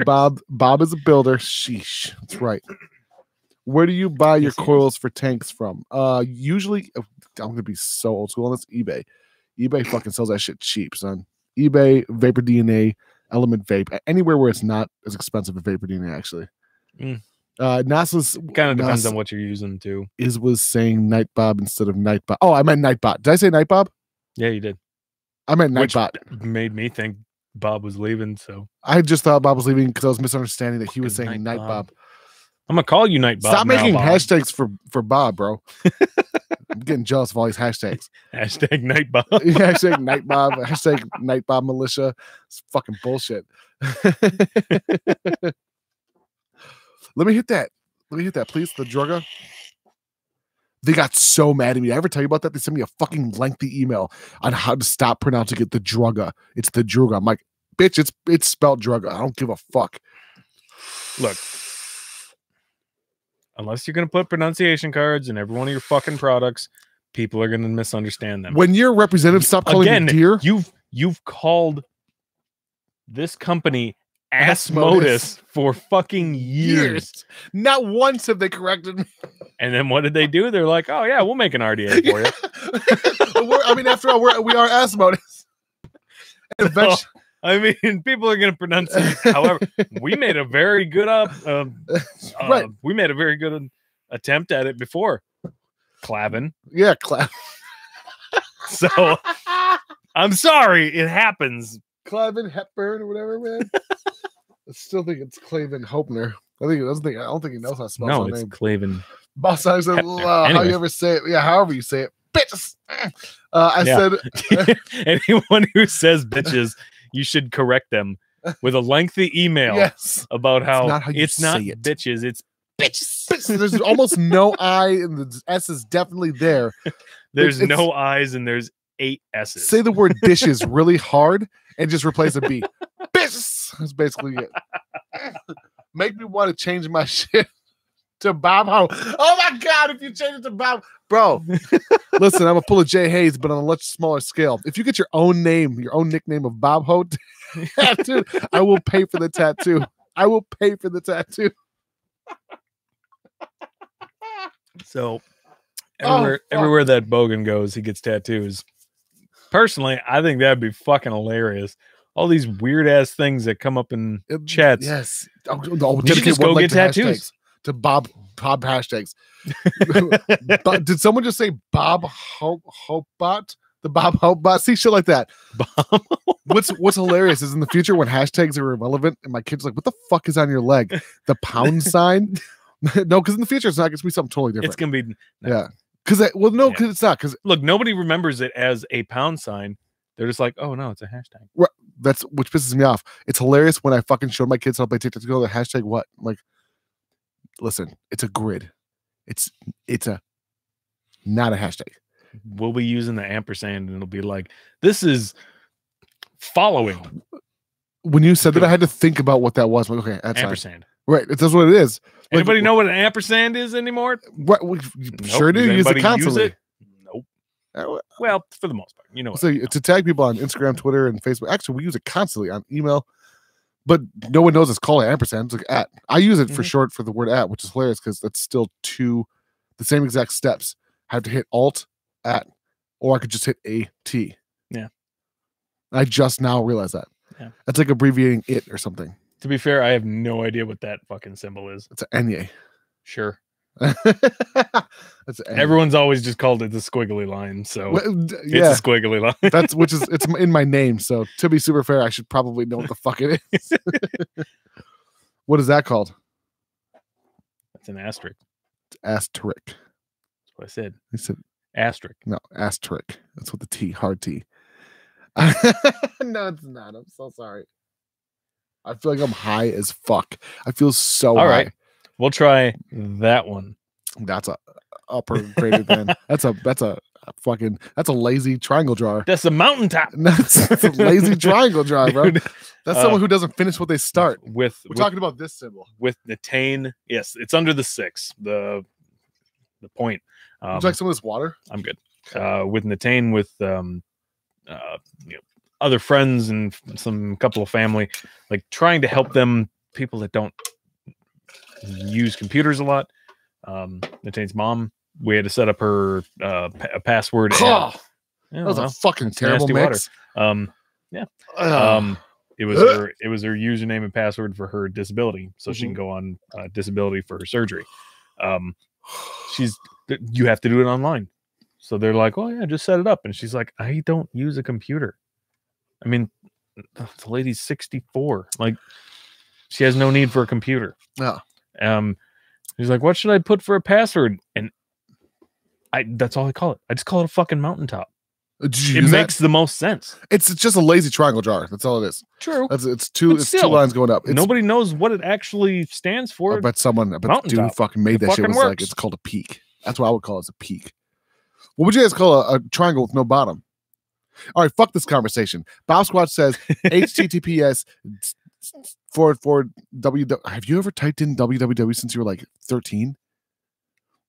Speaker 1: Bob is a builder. Sheesh. That's right. Where do you buy your coils for tanks from? Usually, I'm gonna be so old school on this. eBay. eBay fucking sells that shit cheap, son. eBay, Vapor DNA, Element Vape, anywhere where it's not as expensive as Vapor DNA, actually. NASA's
Speaker 2: kind of depends on what you're using too.
Speaker 1: Was saying Nightbob instead of Nightbot. Oh, I meant Nightbot. Did I say Nightbob?
Speaker 2: Yeah, you did.
Speaker 1: I meant Nightbot.
Speaker 2: Made me think Bob was leaving. So
Speaker 1: I just thought Bob was leaving because I was misunderstanding that he was saying Nightbob.
Speaker 2: I'm gonna call you Nightbob.
Speaker 1: Stop making hashtags for Bob, bro. I'm getting jealous of all these hashtags.
Speaker 2: Hashtag Nightbob.
Speaker 1: Hashtag Nightbob. Hashtag Nightbob Militia. It's fucking bullshit. Let me hit that, please. The drugger. They got so mad at me. Did I ever tell you about that? They sent me a fucking lengthy email on how to stop pronouncing it the drugger. It's the drugger. I'm like, bitch, it's spelled drugger. I don't give a fuck.
Speaker 2: Look. Unless you're going to put pronunciation cards in every one of your fucking products, people are going to misunderstand them.
Speaker 1: When you're a representative, stop calling me dear.
Speaker 2: You've called this company Asmodus for fucking years.
Speaker 1: Not once have they corrected me.
Speaker 2: And then what did they do? They're like, oh yeah, we'll make an RDA for you.
Speaker 1: I mean, after all, we are Asmodus. Eventually.
Speaker 2: I mean, people are going to pronounce it. However, we made a very good
Speaker 1: right.
Speaker 2: We made a very good attempt at it before. Clavin.
Speaker 1: Yeah, Clavin.
Speaker 2: So I'm sorry, it happens.
Speaker 1: Clavin Hepburn or whatever, man. I still think it's Clavin Hopner. I don't think he knows how to spell his name.
Speaker 2: No, it's Clavin.
Speaker 1: Boss, I said, how you ever say it? Yeah, however you say it, bitches. I said,
Speaker 2: anyone who says bitches, you should correct them with a lengthy email about how it's not bitches, it's
Speaker 1: bitches. There's almost no I, and the S is definitely there.
Speaker 2: There's no I's and there's 8 S's.
Speaker 1: Say the word dishes really hard and just replace a B. Bitches. That's basically it. Make me want to change my shit to Bob Ho. Oh my God, if you change it to Bob. Bro, listen, I'm going to pull a Jay Hayes, but on a much smaller scale. If you get your own name, your own nickname of Bob Ho tattoo, I will pay for the tattoo. I will pay for the tattoo.
Speaker 2: So everywhere that Bogan goes, he gets tattoos. Personally, I think that'd be fucking hilarious. All these weird ass things that come up in chats.
Speaker 1: Yes.
Speaker 2: You should just go get tattoos.
Speaker 1: To Bob hashtags. But did someone just say Bob Hopebot? The Bob Hopebot? See, shit like that.
Speaker 2: Bob.
Speaker 1: What's hilarious is in the future when hashtags are irrelevant and my kid's like, what the fuck is on your leg? The pound sign? No, because in the future it's not going to be something totally different.
Speaker 2: It's going to be
Speaker 1: yeah. Because it's not. Because
Speaker 2: look, nobody remembers it as a pound sign. They're just like, oh no, it's a hashtag.
Speaker 1: Right. That's which pisses me off. It's hilarious when I fucking showed my kids how to play TikTok to go the hashtag what? I'm like, listen, it's a grid. It's not a hashtag.
Speaker 2: We'll be using the ampersand and it'll be like, this is following.
Speaker 1: When you said that, I had to think about what that was. Like, okay, that's
Speaker 2: ampersand.
Speaker 1: Right. That's what it is.
Speaker 2: Anybody know what an ampersand is anymore?
Speaker 1: What, sure do. Use it constantly.
Speaker 2: Use it? Nope. Well, for the most part, you know.
Speaker 1: So to tag people on Instagram, Twitter, and Facebook. Actually, we use it constantly on email, but no one knows it's called an ampersand. It's like at. I use it for short for the word at, which is hilarious because that's still the same exact steps. I have to hit Alt at, or I could just hit AT.
Speaker 2: Yeah.
Speaker 1: I just now realized that.
Speaker 2: Yeah.
Speaker 1: That's like abbreviating it or something.
Speaker 2: To be fair, I have no idea what that fucking symbol is.
Speaker 1: It's an Enye.
Speaker 2: Sure.
Speaker 1: That's
Speaker 2: Everyone's always just called it the squiggly line, so
Speaker 1: yeah,
Speaker 2: it's a squiggly line.
Speaker 1: It's in my name. So to be super fair, I should probably know what the fuck it is. What is that called?
Speaker 2: That's an asterisk.
Speaker 1: It's asterisk.
Speaker 2: That's what I said.
Speaker 1: I said
Speaker 2: asterisk.
Speaker 1: No, asterisk. That's what the T, hard T. No, it's not. I'm so sorry. I feel like I'm high as fuck. I feel so high. All right.
Speaker 2: We'll try that one.
Speaker 1: That's a upper graded than. That's a lazy triangle drawer.
Speaker 2: That's a mountaintop.
Speaker 1: That's a lazy triangle drawer, bro. That's someone who doesn't finish what they start. We're talking about this symbol.
Speaker 2: With Natane, yes, it's under the 6. The point.
Speaker 1: Would you like some of this water?
Speaker 2: I'm good. With Natane, with other friends and some couple of family, like trying to help them, people that don't use computers a lot. Natane's mom, we had to set up her a password.
Speaker 1: That was a fucking terrible mix.
Speaker 2: Yeah. It was her username and password for her disability, so she can go on disability for her surgery. You have to do it online. So they're like, oh yeah, just set it up. And she's like, I don't use a computer. I mean, the lady's 64. Like, she has no need for a computer.
Speaker 1: Yeah.
Speaker 2: He's like, what should I put for a password? And that's all I call it. I just call it a fucking mountaintop. It makes the most sense.
Speaker 1: It's just a lazy triangle jar. That's all it is.
Speaker 2: True.
Speaker 1: It's two lines going up.
Speaker 2: Nobody knows what it actually stands for.
Speaker 1: I bet the dude who fucking made that shit was like, it's called a peak. That's what I would call it, as a peak. What would you guys call a triangle with no bottom? All right, fuck this conversation. Bob Squatch says HTTPS // Have you ever typed in www since you were like 13?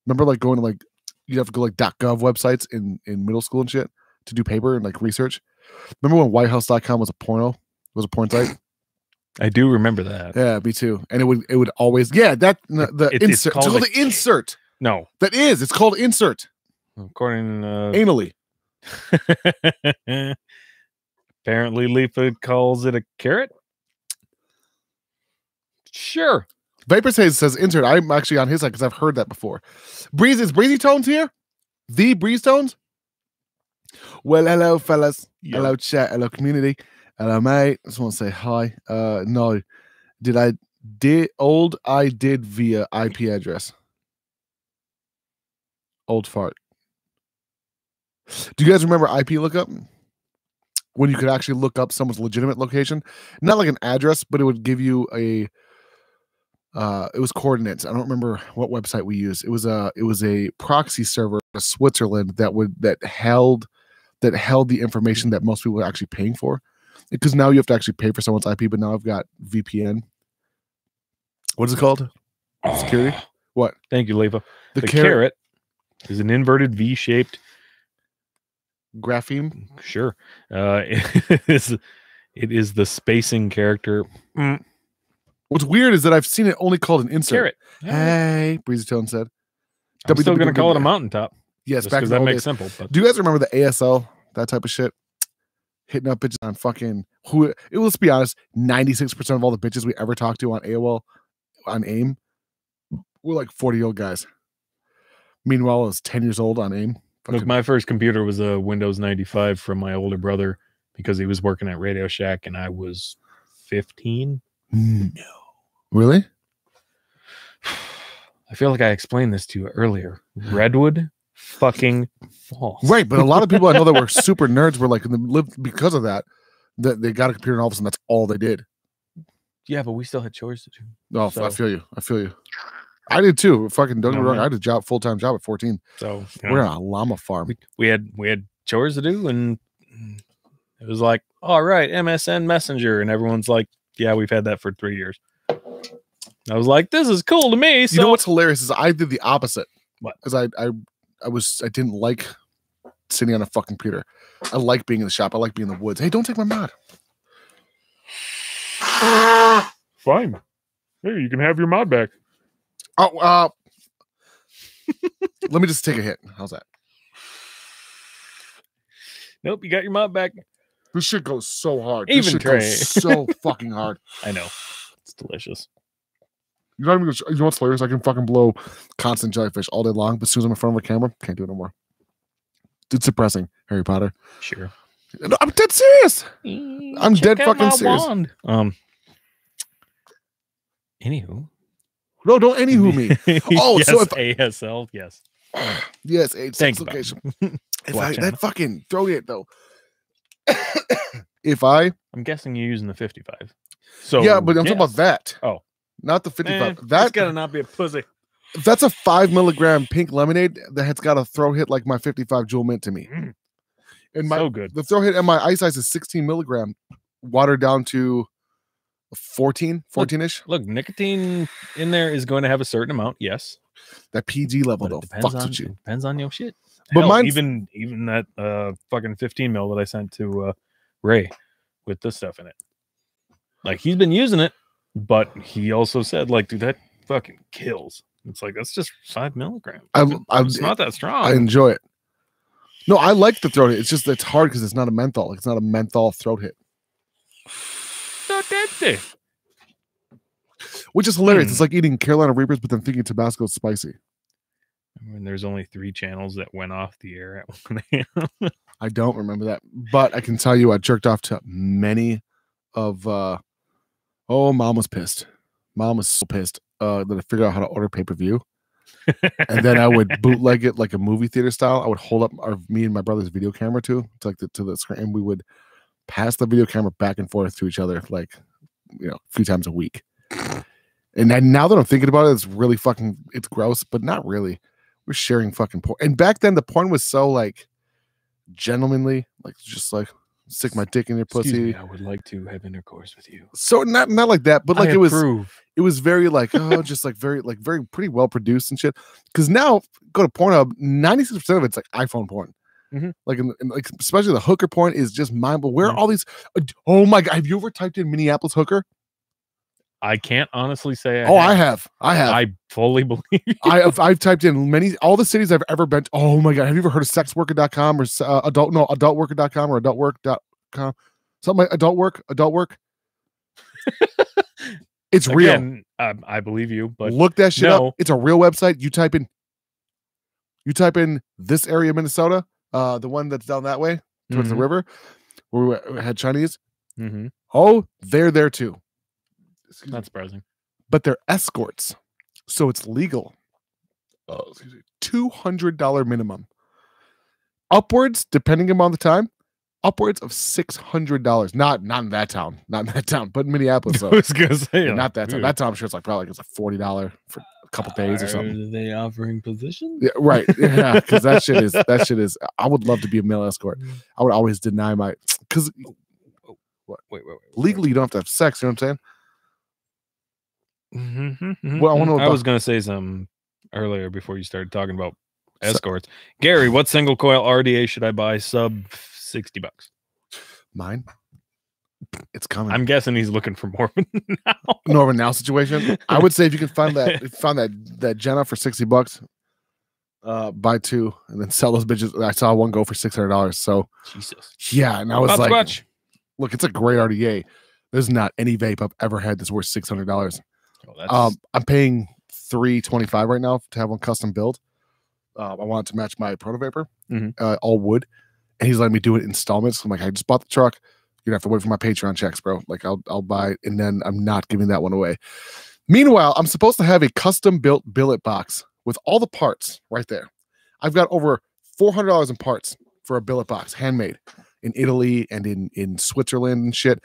Speaker 1: Remember, like going to like you'd have to go like .gov websites in middle school and shit to do paper and like research. Remember when WhiteHouse.com was a porn site?
Speaker 2: I do remember that.
Speaker 1: Yeah, me too. And it would always insert. It's called the insert.
Speaker 2: No,
Speaker 1: it's called insert.
Speaker 2: According
Speaker 1: anally.
Speaker 2: Apparently Leafa calls it a carrot. Sure.
Speaker 1: Vapor says insert. I'm actually on his side because I've heard that before. Is Breezy Tones here? The Breeze Tones? Well, hello, fellas. Yep. Hello, chat. Hello, community. Hello, mate. I just want to say hi. No. I did via IP address. Old fart. Do you guys remember IP lookup? When you could actually look up someone's legitimate location? Not like an address, but it would give you It was coordinates. I don't remember what website we used. It was a proxy server in Switzerland that held the information that most people are actually paying for. Because now you have to actually pay for someone's IP, but now I've got VPN. What is it called? Security? What?
Speaker 2: Thank you, Leva. The carrot is an inverted V-shaped
Speaker 1: grapheme.
Speaker 2: Sure. It is the spacing character.
Speaker 1: What's weird is that I've seen it only called an insert.
Speaker 2: Carrot.
Speaker 1: Hey, Breezy Tone said.
Speaker 2: I'm still going to call it a mountaintop.
Speaker 1: Yes,
Speaker 2: back because that makes simple. But.
Speaker 1: Do you guys remember the ASL? That type of shit? Hitting up bitches on fucking let's be honest, 96% of all the bitches we ever talked to on AOL, on AIM, were like 40-year-old guys. Meanwhile, I was 10 years old on AIM.
Speaker 2: Look, my first computer was a Windows 95 from my older brother because he was working at Radio Shack and I was 15.
Speaker 1: No. Really?
Speaker 2: I feel like I explained this to you earlier. Redwood fucking false.
Speaker 1: Right, but a lot of people I know that were super nerds were like lived because of that they got a computer and all of a sudden that's all they did.
Speaker 2: Yeah, but we still had chores to do.
Speaker 1: Oh, so. I feel you. I did too. Fucking don't get me wrong. I had a full-time job at 14.
Speaker 2: So
Speaker 1: we're on a llama farm.
Speaker 2: We had chores to do, and it was like, all right, MSN Messenger, and everyone's like, yeah, we've had that for 3 years. I was like, this is cool to me. So.
Speaker 1: You know what's hilarious is I did the opposite.
Speaker 2: What?
Speaker 1: Because I didn't like sitting on a fucking computer. I like being in the shop. I like being in the woods. Hey, don't take my mod.
Speaker 2: Fine. Hey, you can have your mod back.
Speaker 1: Oh, let me just take a hit. How's that?
Speaker 2: Nope, you got your mod back.
Speaker 1: This shit goes so hard.
Speaker 2: Even
Speaker 1: this shit
Speaker 2: Trey.
Speaker 1: goes so fucking hard.
Speaker 2: I know. It's delicious.
Speaker 1: You know what's hilarious? I can fucking blow constant jellyfish all day long, but as soon as I'm in front of a camera, can't do it no more. It's suppressing. Harry Potter.
Speaker 2: Sure.
Speaker 1: No, I'm dead serious. I'm dead fucking serious.
Speaker 2: Wand. Anywho.
Speaker 1: No, don't anywho me. Oh,
Speaker 2: yes,
Speaker 1: so if
Speaker 2: ASL, yes.
Speaker 1: Yes, age location. That fucking throw it though.
Speaker 2: I'm guessing you're using the 55. So
Speaker 1: yeah, but I'm talking about that.
Speaker 2: Oh.
Speaker 1: Not the 55.
Speaker 2: That's gotta not be a pussy.
Speaker 1: That's a 5 milligram pink lemonade that has got a throw hit like my 55 Jewel Mint to me. And
Speaker 2: so good.
Speaker 1: The throw hit and my ice size is 16 milligram, watered down to 14-ish.
Speaker 2: Look, nicotine in there is going to have a certain amount, yes.
Speaker 1: That PG level
Speaker 2: but
Speaker 1: though.
Speaker 2: Depends on your shit.
Speaker 1: But
Speaker 2: hell, even that fucking 15 mil that I sent to Ray with this stuff in it. Like he's been using it, but he also said, like, dude, that fucking kills. It's like that's just 5 milligrams. It's not that strong.
Speaker 1: I enjoy it. No, I like the throat hit. It's just it's hard because it's not a menthol. It's not a menthol throat hit. Which is hilarious. It's like eating Carolina Reapers, but then thinking Tabasco is spicy.
Speaker 2: I mean, there's only 3 channels that went off the air at 1 a.m.
Speaker 1: I don't remember that, but I can tell you I jerked off to many of Mom was pissed. Mom was so pissed that I figured out how to order pay-per-view. And then I would bootleg it like a movie theater style. I would hold up me and my brother's video camera to the screen, and we would pass the video camera back and forth to each other like a few times a week. And now that I'm thinking about it, it's gross, but not really. We're sharing fucking porn. And back then the porn was so like gentlemanly, like just like stick my dick in your pussy.
Speaker 2: Excuse me, I would like to have intercourse with you.
Speaker 1: So not like that, but like
Speaker 2: it
Speaker 1: was very like just like very pretty well produced and shit. Because now go to Pornhub, 96% of it's like iPhone porn.
Speaker 2: Mm-hmm.
Speaker 1: Like especially the hooker porn is just mind blowing. Where are all these? Oh my god! Have you ever typed in Minneapolis hooker?
Speaker 2: I can't honestly say.
Speaker 1: I have.
Speaker 2: I fully believe you.
Speaker 1: I've typed in all the cities I've ever been to. Oh my god! Have you ever heard of sexworker.com or adultwork.com or adultwork.com? Something like adult work. It's real.
Speaker 2: I believe you, but
Speaker 1: look that shit up. It's a real website. You type in this area of Minnesota, the one that's down that way towards the river, where we had Chinese.
Speaker 2: Mm-hmm.
Speaker 1: Oh, they're there too.
Speaker 2: Not surprising.
Speaker 1: But they're escorts, so it's legal. $200 minimum. Upwards, depending upon the time, upwards of $600. Not in that town, but in Minneapolis.
Speaker 2: I was gonna say,
Speaker 1: not that town. That town, I'm sure it's like probably it's like $40 for a couple days or something.
Speaker 2: Are they offering positions?
Speaker 1: Yeah, right. Yeah, because that shit is. I would love to be a male escort. I would always deny my because.
Speaker 2: Wait.
Speaker 1: Legally, you don't have to have sex. You know what I'm saying?
Speaker 2: Well, I was gonna say something earlier before you started talking about escorts. Gary, what single coil RDA should I buy sub $60?
Speaker 1: Mine. It's coming.
Speaker 2: I'm guessing he's looking for Mormon now.
Speaker 1: Norman now situation. I would say if you can find that Jenna for $60, buy two and then sell those bitches. I saw one go for $600. So
Speaker 2: Jesus.
Speaker 1: Yeah, and I was like,
Speaker 2: Squatch.
Speaker 1: Look, it's a great RDA. There's not any vape I've ever had that's worth $600. I'm paying $325 right now to have one custom build. I want it to match my proto vapor, all wood, and he's letting me do it in installments. I'm like, I just bought the truck. You're gonna have to wait for my Patreon checks, bro. Like, I'll buy it, and then I'm not giving that one away. Meanwhile, I'm supposed to have a custom built billet box with all the parts right there. I've got over $400 in parts for a billet box, handmade in Italy and in Switzerland and shit.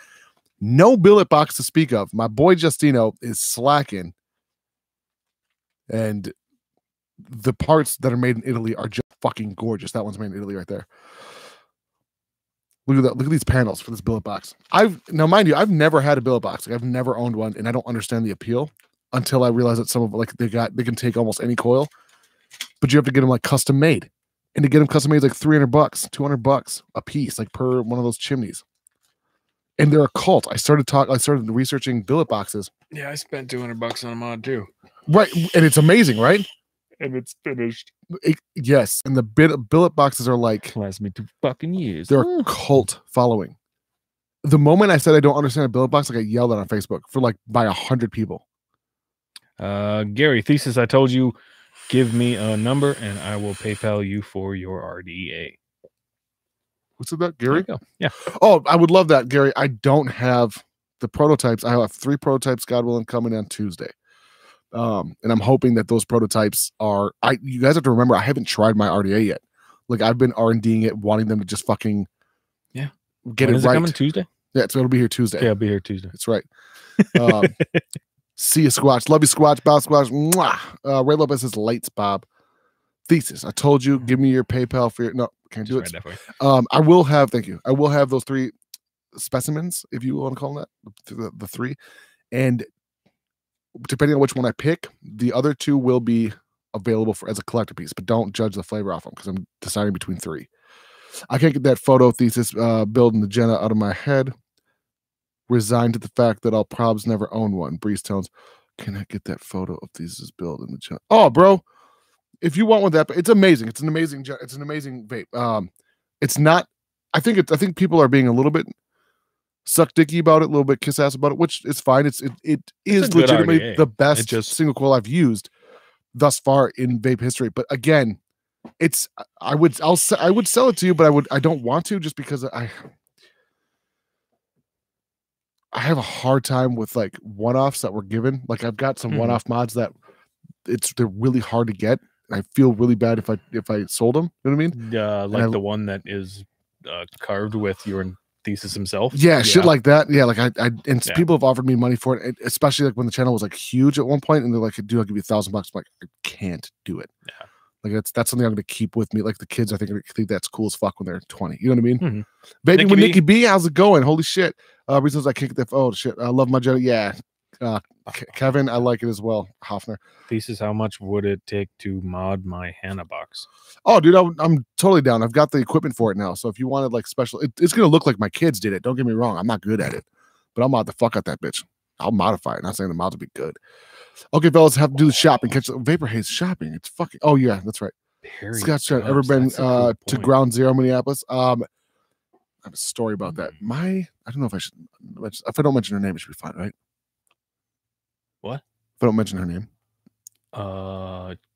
Speaker 1: No billet box to speak of. My boy Justino is slacking, and the parts that are made in Italy are just fucking gorgeous. That one's made in Italy right there. Look at that. Look at these panels for this billet box. Now, mind you, I've never had a billet box. Like, I've never owned one, and I don't understand the appeal until I realize that some of like they can take almost any coil, but you have to get them like custom made. And to get them custom made is like $300, $200 a piece, like per one of those chimneys. And they're a cult. I started researching billet boxes.
Speaker 2: Yeah, I spent $200 on a mod too.
Speaker 1: Right, and it's amazing, right?
Speaker 2: And it's finished.
Speaker 1: Yes, and the billet boxes are like
Speaker 2: lasts me 2 fucking years.
Speaker 1: They're a cult following. The moment I said I don't understand a billet box, I got yelled at on Facebook by 100 people.
Speaker 2: Gary, Thesis, I told you, give me a number and I will PayPal you for your RDA.
Speaker 1: What's that, Gary?
Speaker 2: Yeah.
Speaker 1: Oh, I would love that, Gary. I don't have the prototypes. I have 3 prototypes, God willing, coming on Tuesday. And I'm hoping that those prototypes are. You guys have to remember, I haven't tried my RDA yet. Like, I've been R&Ding it, wanting them to just fucking get it right.
Speaker 2: Coming Tuesday?
Speaker 1: Yeah, so it'll be here Tuesday.
Speaker 2: Okay, I'll be here Tuesday.
Speaker 1: That's right. See you, Squatch. Love you, Squatch. Bob Squatch. Mwah. Ray Lopez says, lights, Bob. Thesis, I told you, give me your PayPal for your. No, can't do it. I will have. Thank you. I will have those 3 specimens, if you want to call them that, the 3, and depending on which one I pick, the other 2 will be available as a collector piece. But don't judge the flavor off them because I'm deciding between 3. I can't get that photo Thesis building the Jenna out of my head. Resigned to the fact that I'll probs never own one. Breeze Tones, can I get that photo of Thesis build in the Jenna? Oh, bro. If you want one that, it's amazing. It's an amazing vape. It's not. I think people are being a little bit suck dicky about it, a little bit kiss ass about it, which is fine. It is legitimately the best single coil I've used thus far in vape history. But again, I would sell it to you, but I don't want to, just because I have a hard time with like one-offs that were given. Like, I've got some one-off mods that they're really hard to get. I feel really bad if I sold them. You know what I mean?
Speaker 2: Yeah, like the one that is carved with your Thesis himself.
Speaker 1: Yeah, shit like that. Yeah, like people have offered me money for it, especially like when the channel was like huge at one point, and they're like, "Dude, I'll give you $1,000." I'm like, I can't do it. Yeah, like that's something I'm going to keep with me. Like the kids, I think that's cool as fuck when they're 20. You know what I mean? Vaping with Nikki B, how's it going? Holy shit! Reasons I kicked that. Oh shit! I love my Jenna. Yeah. Kevin, I like it as well. Hoffner.
Speaker 2: Thesis, how much would it take to mod my Hannah box?
Speaker 1: Oh, dude, I'm totally down. I've got the equipment for it now. So if you wanted like special, it's gonna look like my kids did it. Don't get me wrong. I'm not good at it, but I'll mod the fuck out that bitch. I'll modify it. Not saying the mods will be good. Okay, fellas, have to do the shopping. Catch the Vapor Haze shopping. It's fucking. Oh yeah, that's right. Scott's ever been to Ground Zero, Minneapolis? I have a story about that. I don't know if I should. If I don't mention her name, it should be fine, right?
Speaker 2: What?
Speaker 1: If I don't mention her name,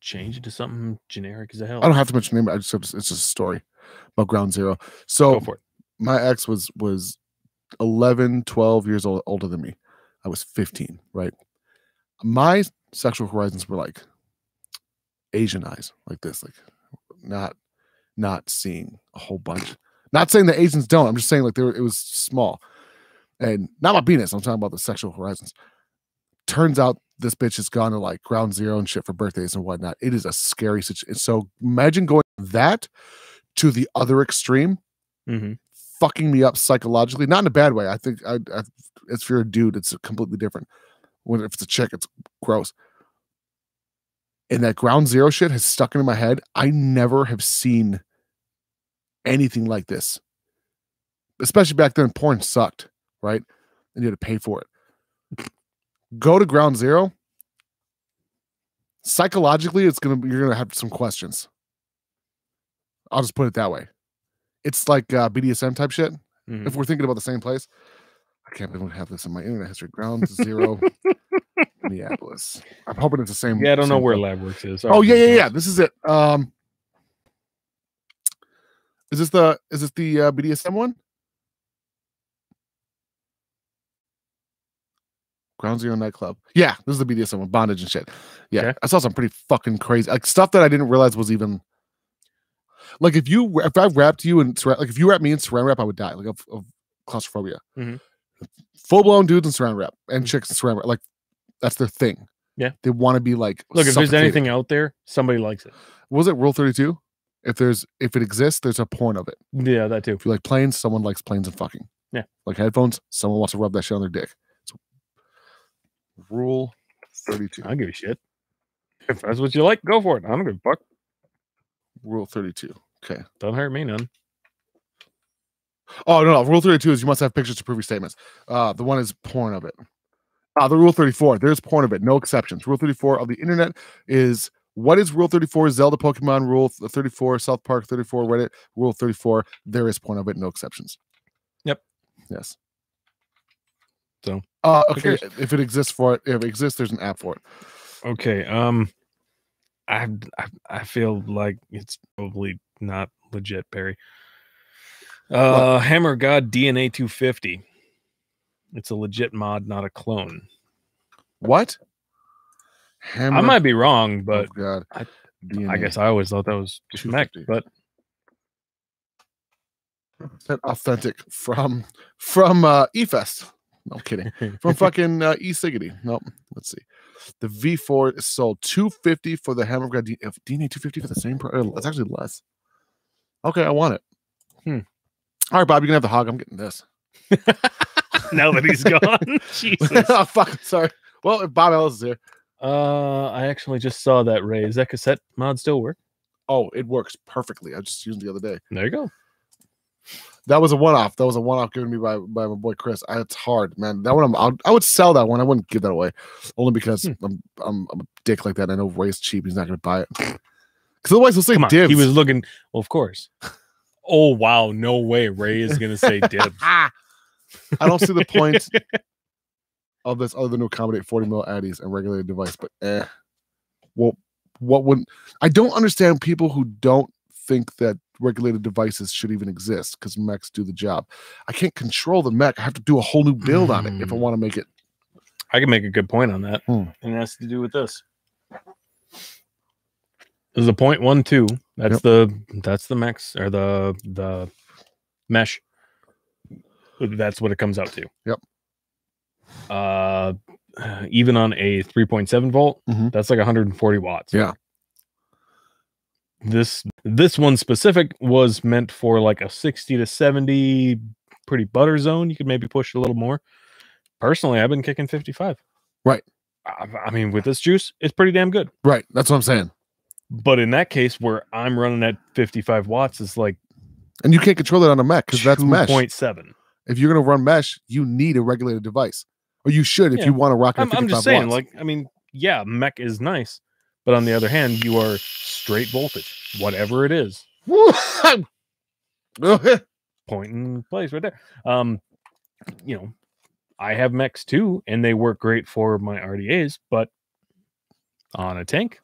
Speaker 2: change it to something generic as hell.
Speaker 1: I don't have to mention her name. It's just a story about Ground Zero. So
Speaker 2: go for it.
Speaker 1: My ex was 11, 12 years older than me. I was 15, right? My sexual horizons were like Asian eyes, like this, like not seeing a whole bunch. Not saying the Asians don't. I'm just saying like it was small. And not my penis. I'm talking about the sexual horizons. Turns out this bitch has gone to like ground zero and shit for birthdays and whatnot. It is a scary situation. So imagine going that to the other extreme, fucking me up psychologically. Not in a bad way. I think if you're a dude, it's completely different. When if it's a chick, it's gross. And that ground zero shit has stuck into my head. I never have seen anything like this. Especially back then, porn sucked, right? And you had to pay for it. Go to ground zero. Psychologically, you're gonna have some questions. I'll just put it that way. It's like BDSM type shit. If we're thinking about the same place. I can't believe I have this in my internet history. Ground zero, Minneapolis. I'm hoping it's the same.
Speaker 2: Yeah, I don't know where LabWorks is.
Speaker 1: Oh yeah. This is it. Is this the BDSM one? Ground Zero nightclub. Yeah, this is the BDSM one, bondage and shit. Yeah, okay. I saw some pretty fucking crazy like stuff that I didn't realize was even like if I wrapped you in like if you wrapped me in saran wrap, I would die like of claustrophobia. Full blown dudes in saran wrap and chicks in saran wrap, like that's their thing. Yeah, they want to be like.
Speaker 2: Look, if there's anything out there, somebody likes it.
Speaker 1: Was it Rule 32? If it exists, there's a porn of it.
Speaker 2: Yeah, that too.
Speaker 1: If you like planes, someone likes planes and fucking.
Speaker 2: Yeah,
Speaker 1: like headphones, someone wants to rub that shit on their dick. Rule 32.
Speaker 2: I don't give a shit. If that's what you like, go for it. I don't give a fuck.
Speaker 1: Rule 32. Okay.
Speaker 2: Don't hurt me none.
Speaker 1: Oh, no. Rule 32 is you must have pictures to prove your statements. The one is porn of it. The Rule 34. There's porn of it. No exceptions. Rule 34 of the internet is what is Rule 34? Zelda, Pokemon, Rule 34, South Park 34, Reddit, Rule 34. There is porn of it. No exceptions.
Speaker 2: Yep.
Speaker 1: Yes.
Speaker 2: So
Speaker 1: okay, if it exists there's an app for it.
Speaker 2: Okay. I feel like it's probably not legit, Perry. Hammer God DNA 250. It's a legit mod, not a clone.
Speaker 1: What?
Speaker 2: I might be wrong, but
Speaker 1: God.
Speaker 2: I guess I always thought that was just mech, but
Speaker 1: authentic from eFest. No kidding. From fucking e-ciggity. Nope. Let's see. The V4 is sold $250 for the Hammer of God DNA 250 for the same price. It's actually less. Okay, I want it. All right, Bob, you can have the hog. I'm getting this.
Speaker 2: Now that he's gone. Jesus.
Speaker 1: Oh, fuck. Sorry. Well, if Bob Ellis is here.
Speaker 2: I actually just saw that, Ray. Does that cassette mod still work?
Speaker 1: Oh, it works perfectly. I just used it the other day.
Speaker 2: There you go.
Speaker 1: That was a one-off. That was a one-off given me by my boy Chris. It's hard, man. That one I would sell that one. I wouldn't give that away, only because I'm a dick like that. I know Ray's cheap. He's not going to buy it because otherwise he'll say dibs.
Speaker 2: He was looking. Well, of course. Oh wow, no way. Ray is going to say dibs.
Speaker 1: I don't see the point of this other than to accommodate 40 mil addies and regulated device. But well, what wouldn't? I don't understand people who don't think that regulated devices should even exist because mechs do the job. I can't control the mech. I have to do a whole new build on it if I want to make it.
Speaker 2: I can make a good point on that. And it has to do with this. This is a 0.12. That's the mechs or the mesh. That's what it comes out to.
Speaker 1: Yep.
Speaker 2: Even on a 3.7 volt, that's like 140 watts.
Speaker 1: Yeah.
Speaker 2: This one specific was meant for like a 60 to 70 pretty butter zone. You could maybe push a little more. Personally, I've been kicking 55.
Speaker 1: Right.
Speaker 2: I mean, with this juice, it's pretty damn good.
Speaker 1: Right. That's what I'm saying.
Speaker 2: But in that case, where I'm running at 55 watts, is like,
Speaker 1: and you can't control it on a mech because that's mesh.
Speaker 2: 2.7.
Speaker 1: If you're gonna run mesh, you need a regulated device, or you should if you want to rock.
Speaker 2: I'm just saying, watts. Like, I mean, yeah, mech is nice. But on the other hand, you are straight voltage, whatever it is. Point in place right there. You know, I have mechs too, and they work great for my RDAs, but on a tank,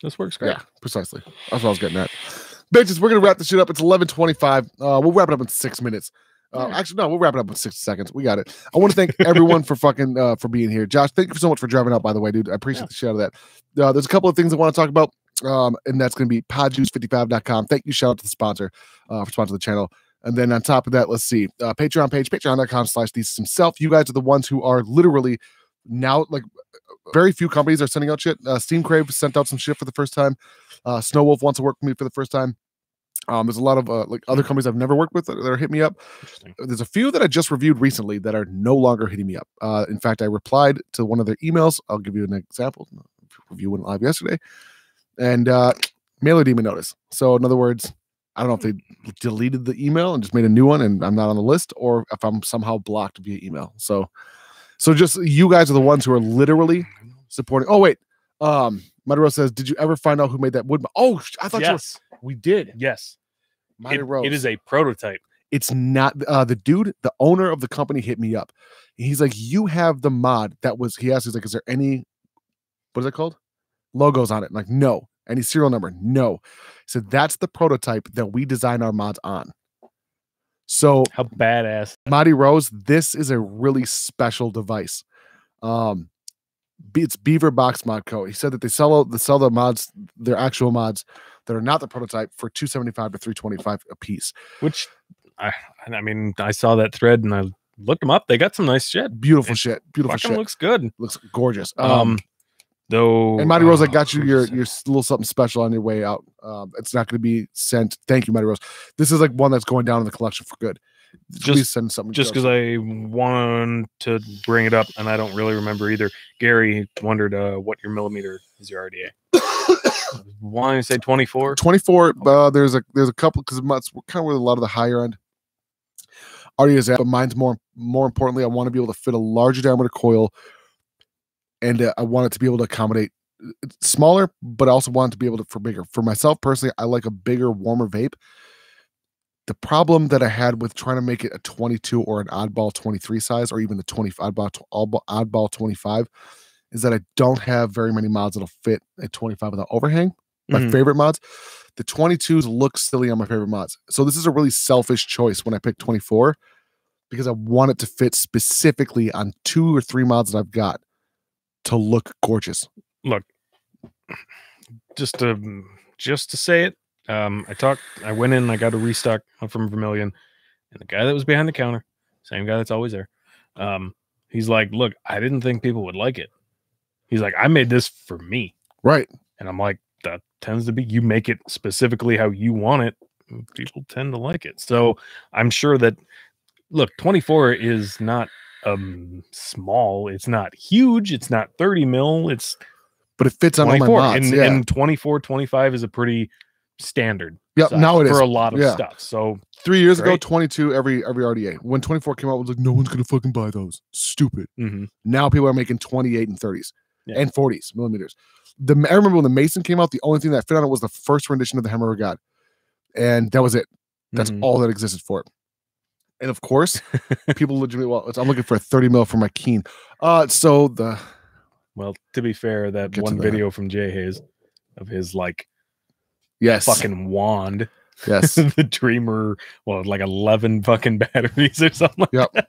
Speaker 2: this works great. Yeah,
Speaker 1: precisely. That's what I was getting at. Bitches, we're going to wrap this shit up. It's 11:25. We'll wrap it up in 6 minutes. Actually, no, we'll wrap it up in 60 seconds. We got it. I want to thank everyone for fucking for being here. Josh, thank you so much for driving out, by the way, dude. I appreciate the shit out of that. There's a couple of things I want to talk about, and that's going to be podjuice55.com. Thank you. Shout out to the sponsor for sponsoring the channel. And then on top of that, let's see, Patreon page, patreon.com/ThesisHimself. You guys are the ones who are literally now, like, very few companies are sending out shit. Steam Crave sent out some shit for the first time. Snow Wolf wants to work with me for the first time. There's a lot of like other companies I've never worked with that are hitting me up. There's a few that I just reviewed recently that are no longer hitting me up. In fact, I replied to one of their emails. I'll give you an example. Review went live yesterday, and mailer demon notice. So in other words, I don't know if they deleted the email and just made a new one, and I'm not on the list, or if I'm somehow blocked via email. So just you guys are the ones who are literally supporting. Oh wait, Maduro says, did you ever find out who made that wood? Oh, I thought
Speaker 2: yes,
Speaker 1: we did.
Speaker 2: Yes.
Speaker 1: It
Speaker 2: is a prototype.
Speaker 1: It's not the dude, the owner of the company hit me up. He's like, you have the mod that was, he asked, he's like, is there any, what is it called? Logos on it. I'm like, no. Any serial number? No. He said, that's the prototype that we design our mods on. So
Speaker 2: how badass.
Speaker 1: Mighty Rose, this is a really special device. It's Beaver Box Mod Co. He said that they sell the mods, their actual mods that are not the prototype, for $275 to $325 a piece.
Speaker 2: Which I mean, I saw that thread and I looked them up. They got some nice shit.
Speaker 1: Beautiful shit. Beautiful shit.
Speaker 2: Looks good.
Speaker 1: Looks gorgeous.
Speaker 2: Though,
Speaker 1: and Mighty Rose, I got you your little something special on your way out. It's not going to be sent. Thank you, Mighty Rose. This is like one that's going down in the collection for good. Please send something. Just
Speaker 2: because I want to bring it up, and I don't really remember either. Gary wondered what your millimeter is, your RDA. Why you say 24?
Speaker 1: 24. There's a couple, because it's kind of with a lot of the higher end RDAs at, but mine's more importantly, I want to be able to fit a larger diameter coil, and I want it to be able to accommodate smaller, but I also want it to be able to for bigger. For myself personally, I like a bigger, warmer vape. The problem that I had with trying to make it a 22 or an oddball 23 size, or even the 25 oddball 25, is that I don't have very many mods that'll fit a 25 without overhang. My favorite mods, the 22s look silly on my favorite mods. So this is a really selfish choice when I pick 24, because I want it to fit specifically on 2 or 3 mods that I've got to look gorgeous.
Speaker 2: Look, just to say it, I went in, I got a restock from Vermilion, and the guy that was behind the counter, same guy that's always there, he's like, look, I didn't think people would like it. He's like, I made this for me.
Speaker 1: Right.
Speaker 2: And I'm like, that tends to be, you make it specifically how you want it, people tend to like it. So I'm sure that, look, 24 is not small, it's not huge, it's not 30 mil,
Speaker 1: but it fits on all my mods.
Speaker 2: And 24, 25 is a pretty standard.
Speaker 1: Yep, now it is
Speaker 2: for a lot of stuff. So
Speaker 1: 3 years ago, 22 every RDA. When 24 came out, it was like, no one's gonna fucking buy those. Stupid. Now people are making 28 and 30s and 40s millimeters. I remember when the Mason came out, the only thing that fit on it was the first rendition of the Hammer of God, and that was it. That's all that existed for it. And of course, people legitimately, I'm looking for a 30 mil for my Keen. Well,
Speaker 2: to be fair, that one video from Jay Hayes of his fucking wand.
Speaker 1: Yes.
Speaker 2: The Dreamer, like 11 fucking batteries or something like that.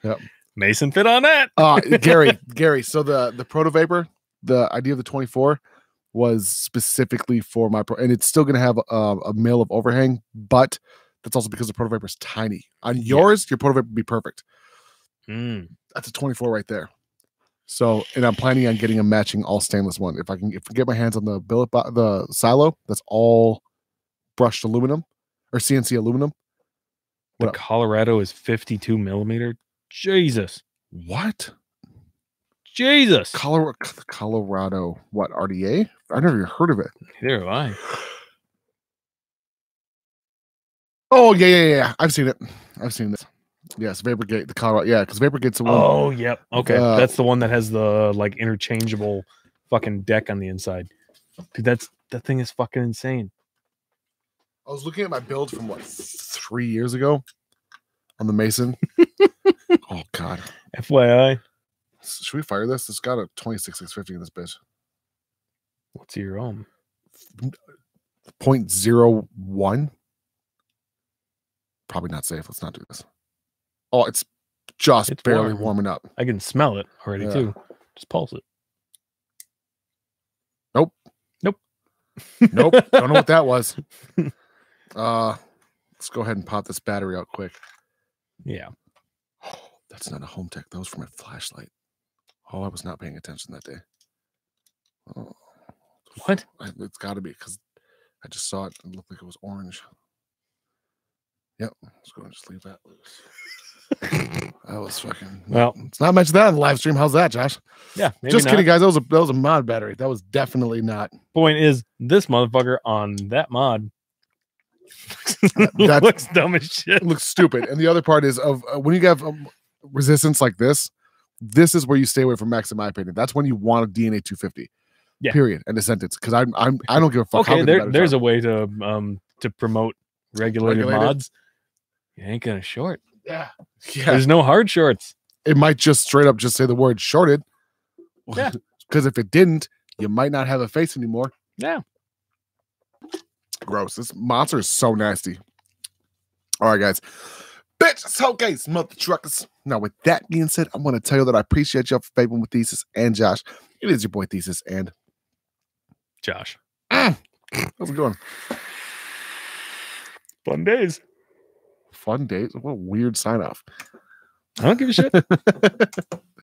Speaker 1: Yep.
Speaker 2: Mason fit on that.
Speaker 1: Gary. So the Proto Vapor, the idea of the 24 was specifically for my and it's still going to have a mil of overhang, but that's also because the Proto Vapor is tiny. On yours, your Proto Vapor would be perfect. That's a 24 right there. So, and I'm planning on getting a matching all stainless one. If I get my hands on the silo, that's all brushed aluminum or CNC aluminum.
Speaker 2: The Colorado is 52 millimeter. Jesus.
Speaker 1: What?
Speaker 2: Jesus.
Speaker 1: Colorado. What, RDA? I've never even heard of it.
Speaker 2: Neither have I.
Speaker 1: Oh, yeah. I've seen it. I've seen this. Yes, Vaporgate, the Colorado. Yeah, because Vaporgate's the one.
Speaker 2: Oh, yep. Okay. That's the one that has the interchangeable fucking deck on the inside. Dude, that thing is fucking insane.
Speaker 1: I was looking at my build from 3 years ago on the Mason. Oh God.
Speaker 2: FYI.
Speaker 1: Should we fire this? It's got a 26650 in this bitch.
Speaker 2: What's your own?
Speaker 1: 0.01. Probably not safe. Let's not do this. Oh, it's barely warming up.
Speaker 2: I can smell it already too. Just pulse it.
Speaker 1: Nope. Don't know what that was. Let's go ahead and pop this battery out quick.
Speaker 2: Yeah.
Speaker 1: Oh, that's not a home tech. That was for my flashlight. Oh, I was not paying attention that day. Oh.
Speaker 2: What?
Speaker 1: It's got to be because I just saw it and it looked like it was orange. Yep. Let's go and just leave that loose. That was fucking.
Speaker 2: Well,
Speaker 1: it's not mentioned that on the live stream. How's that, Josh?
Speaker 2: Yeah.
Speaker 1: Just kidding, guys. That was a mod battery. That was definitely not.
Speaker 2: Point is, this motherfucker on that mod that looks dumb as shit.
Speaker 1: Looks stupid. And the other part is of when you have resistance like this. This is where you stay away from Max, in my opinion. That's when you want a DNA 250.
Speaker 2: Yeah.
Speaker 1: Period. End of sentence. Because I don't give a fuck.
Speaker 2: Okay, there's a way to promote regulated mods. You ain't gonna short.
Speaker 1: Yeah.
Speaker 2: There's no hard shorts.
Speaker 1: It might just straight up just say the word shorted.
Speaker 2: Yeah.
Speaker 1: Because if it didn't, you might not have a face anymore.
Speaker 2: Yeah.
Speaker 1: Gross. This monster is so nasty. All right, guys. Bitch, showcase, mother truckers. Now, with that being said, I want to tell you that I appreciate y'all for vaping with Thesis and Josh. It is your boy Thesis and
Speaker 2: Josh.
Speaker 1: How's it going?
Speaker 2: Fun days.
Speaker 1: Fun days? What a weird sign off.
Speaker 2: I don't give a shit.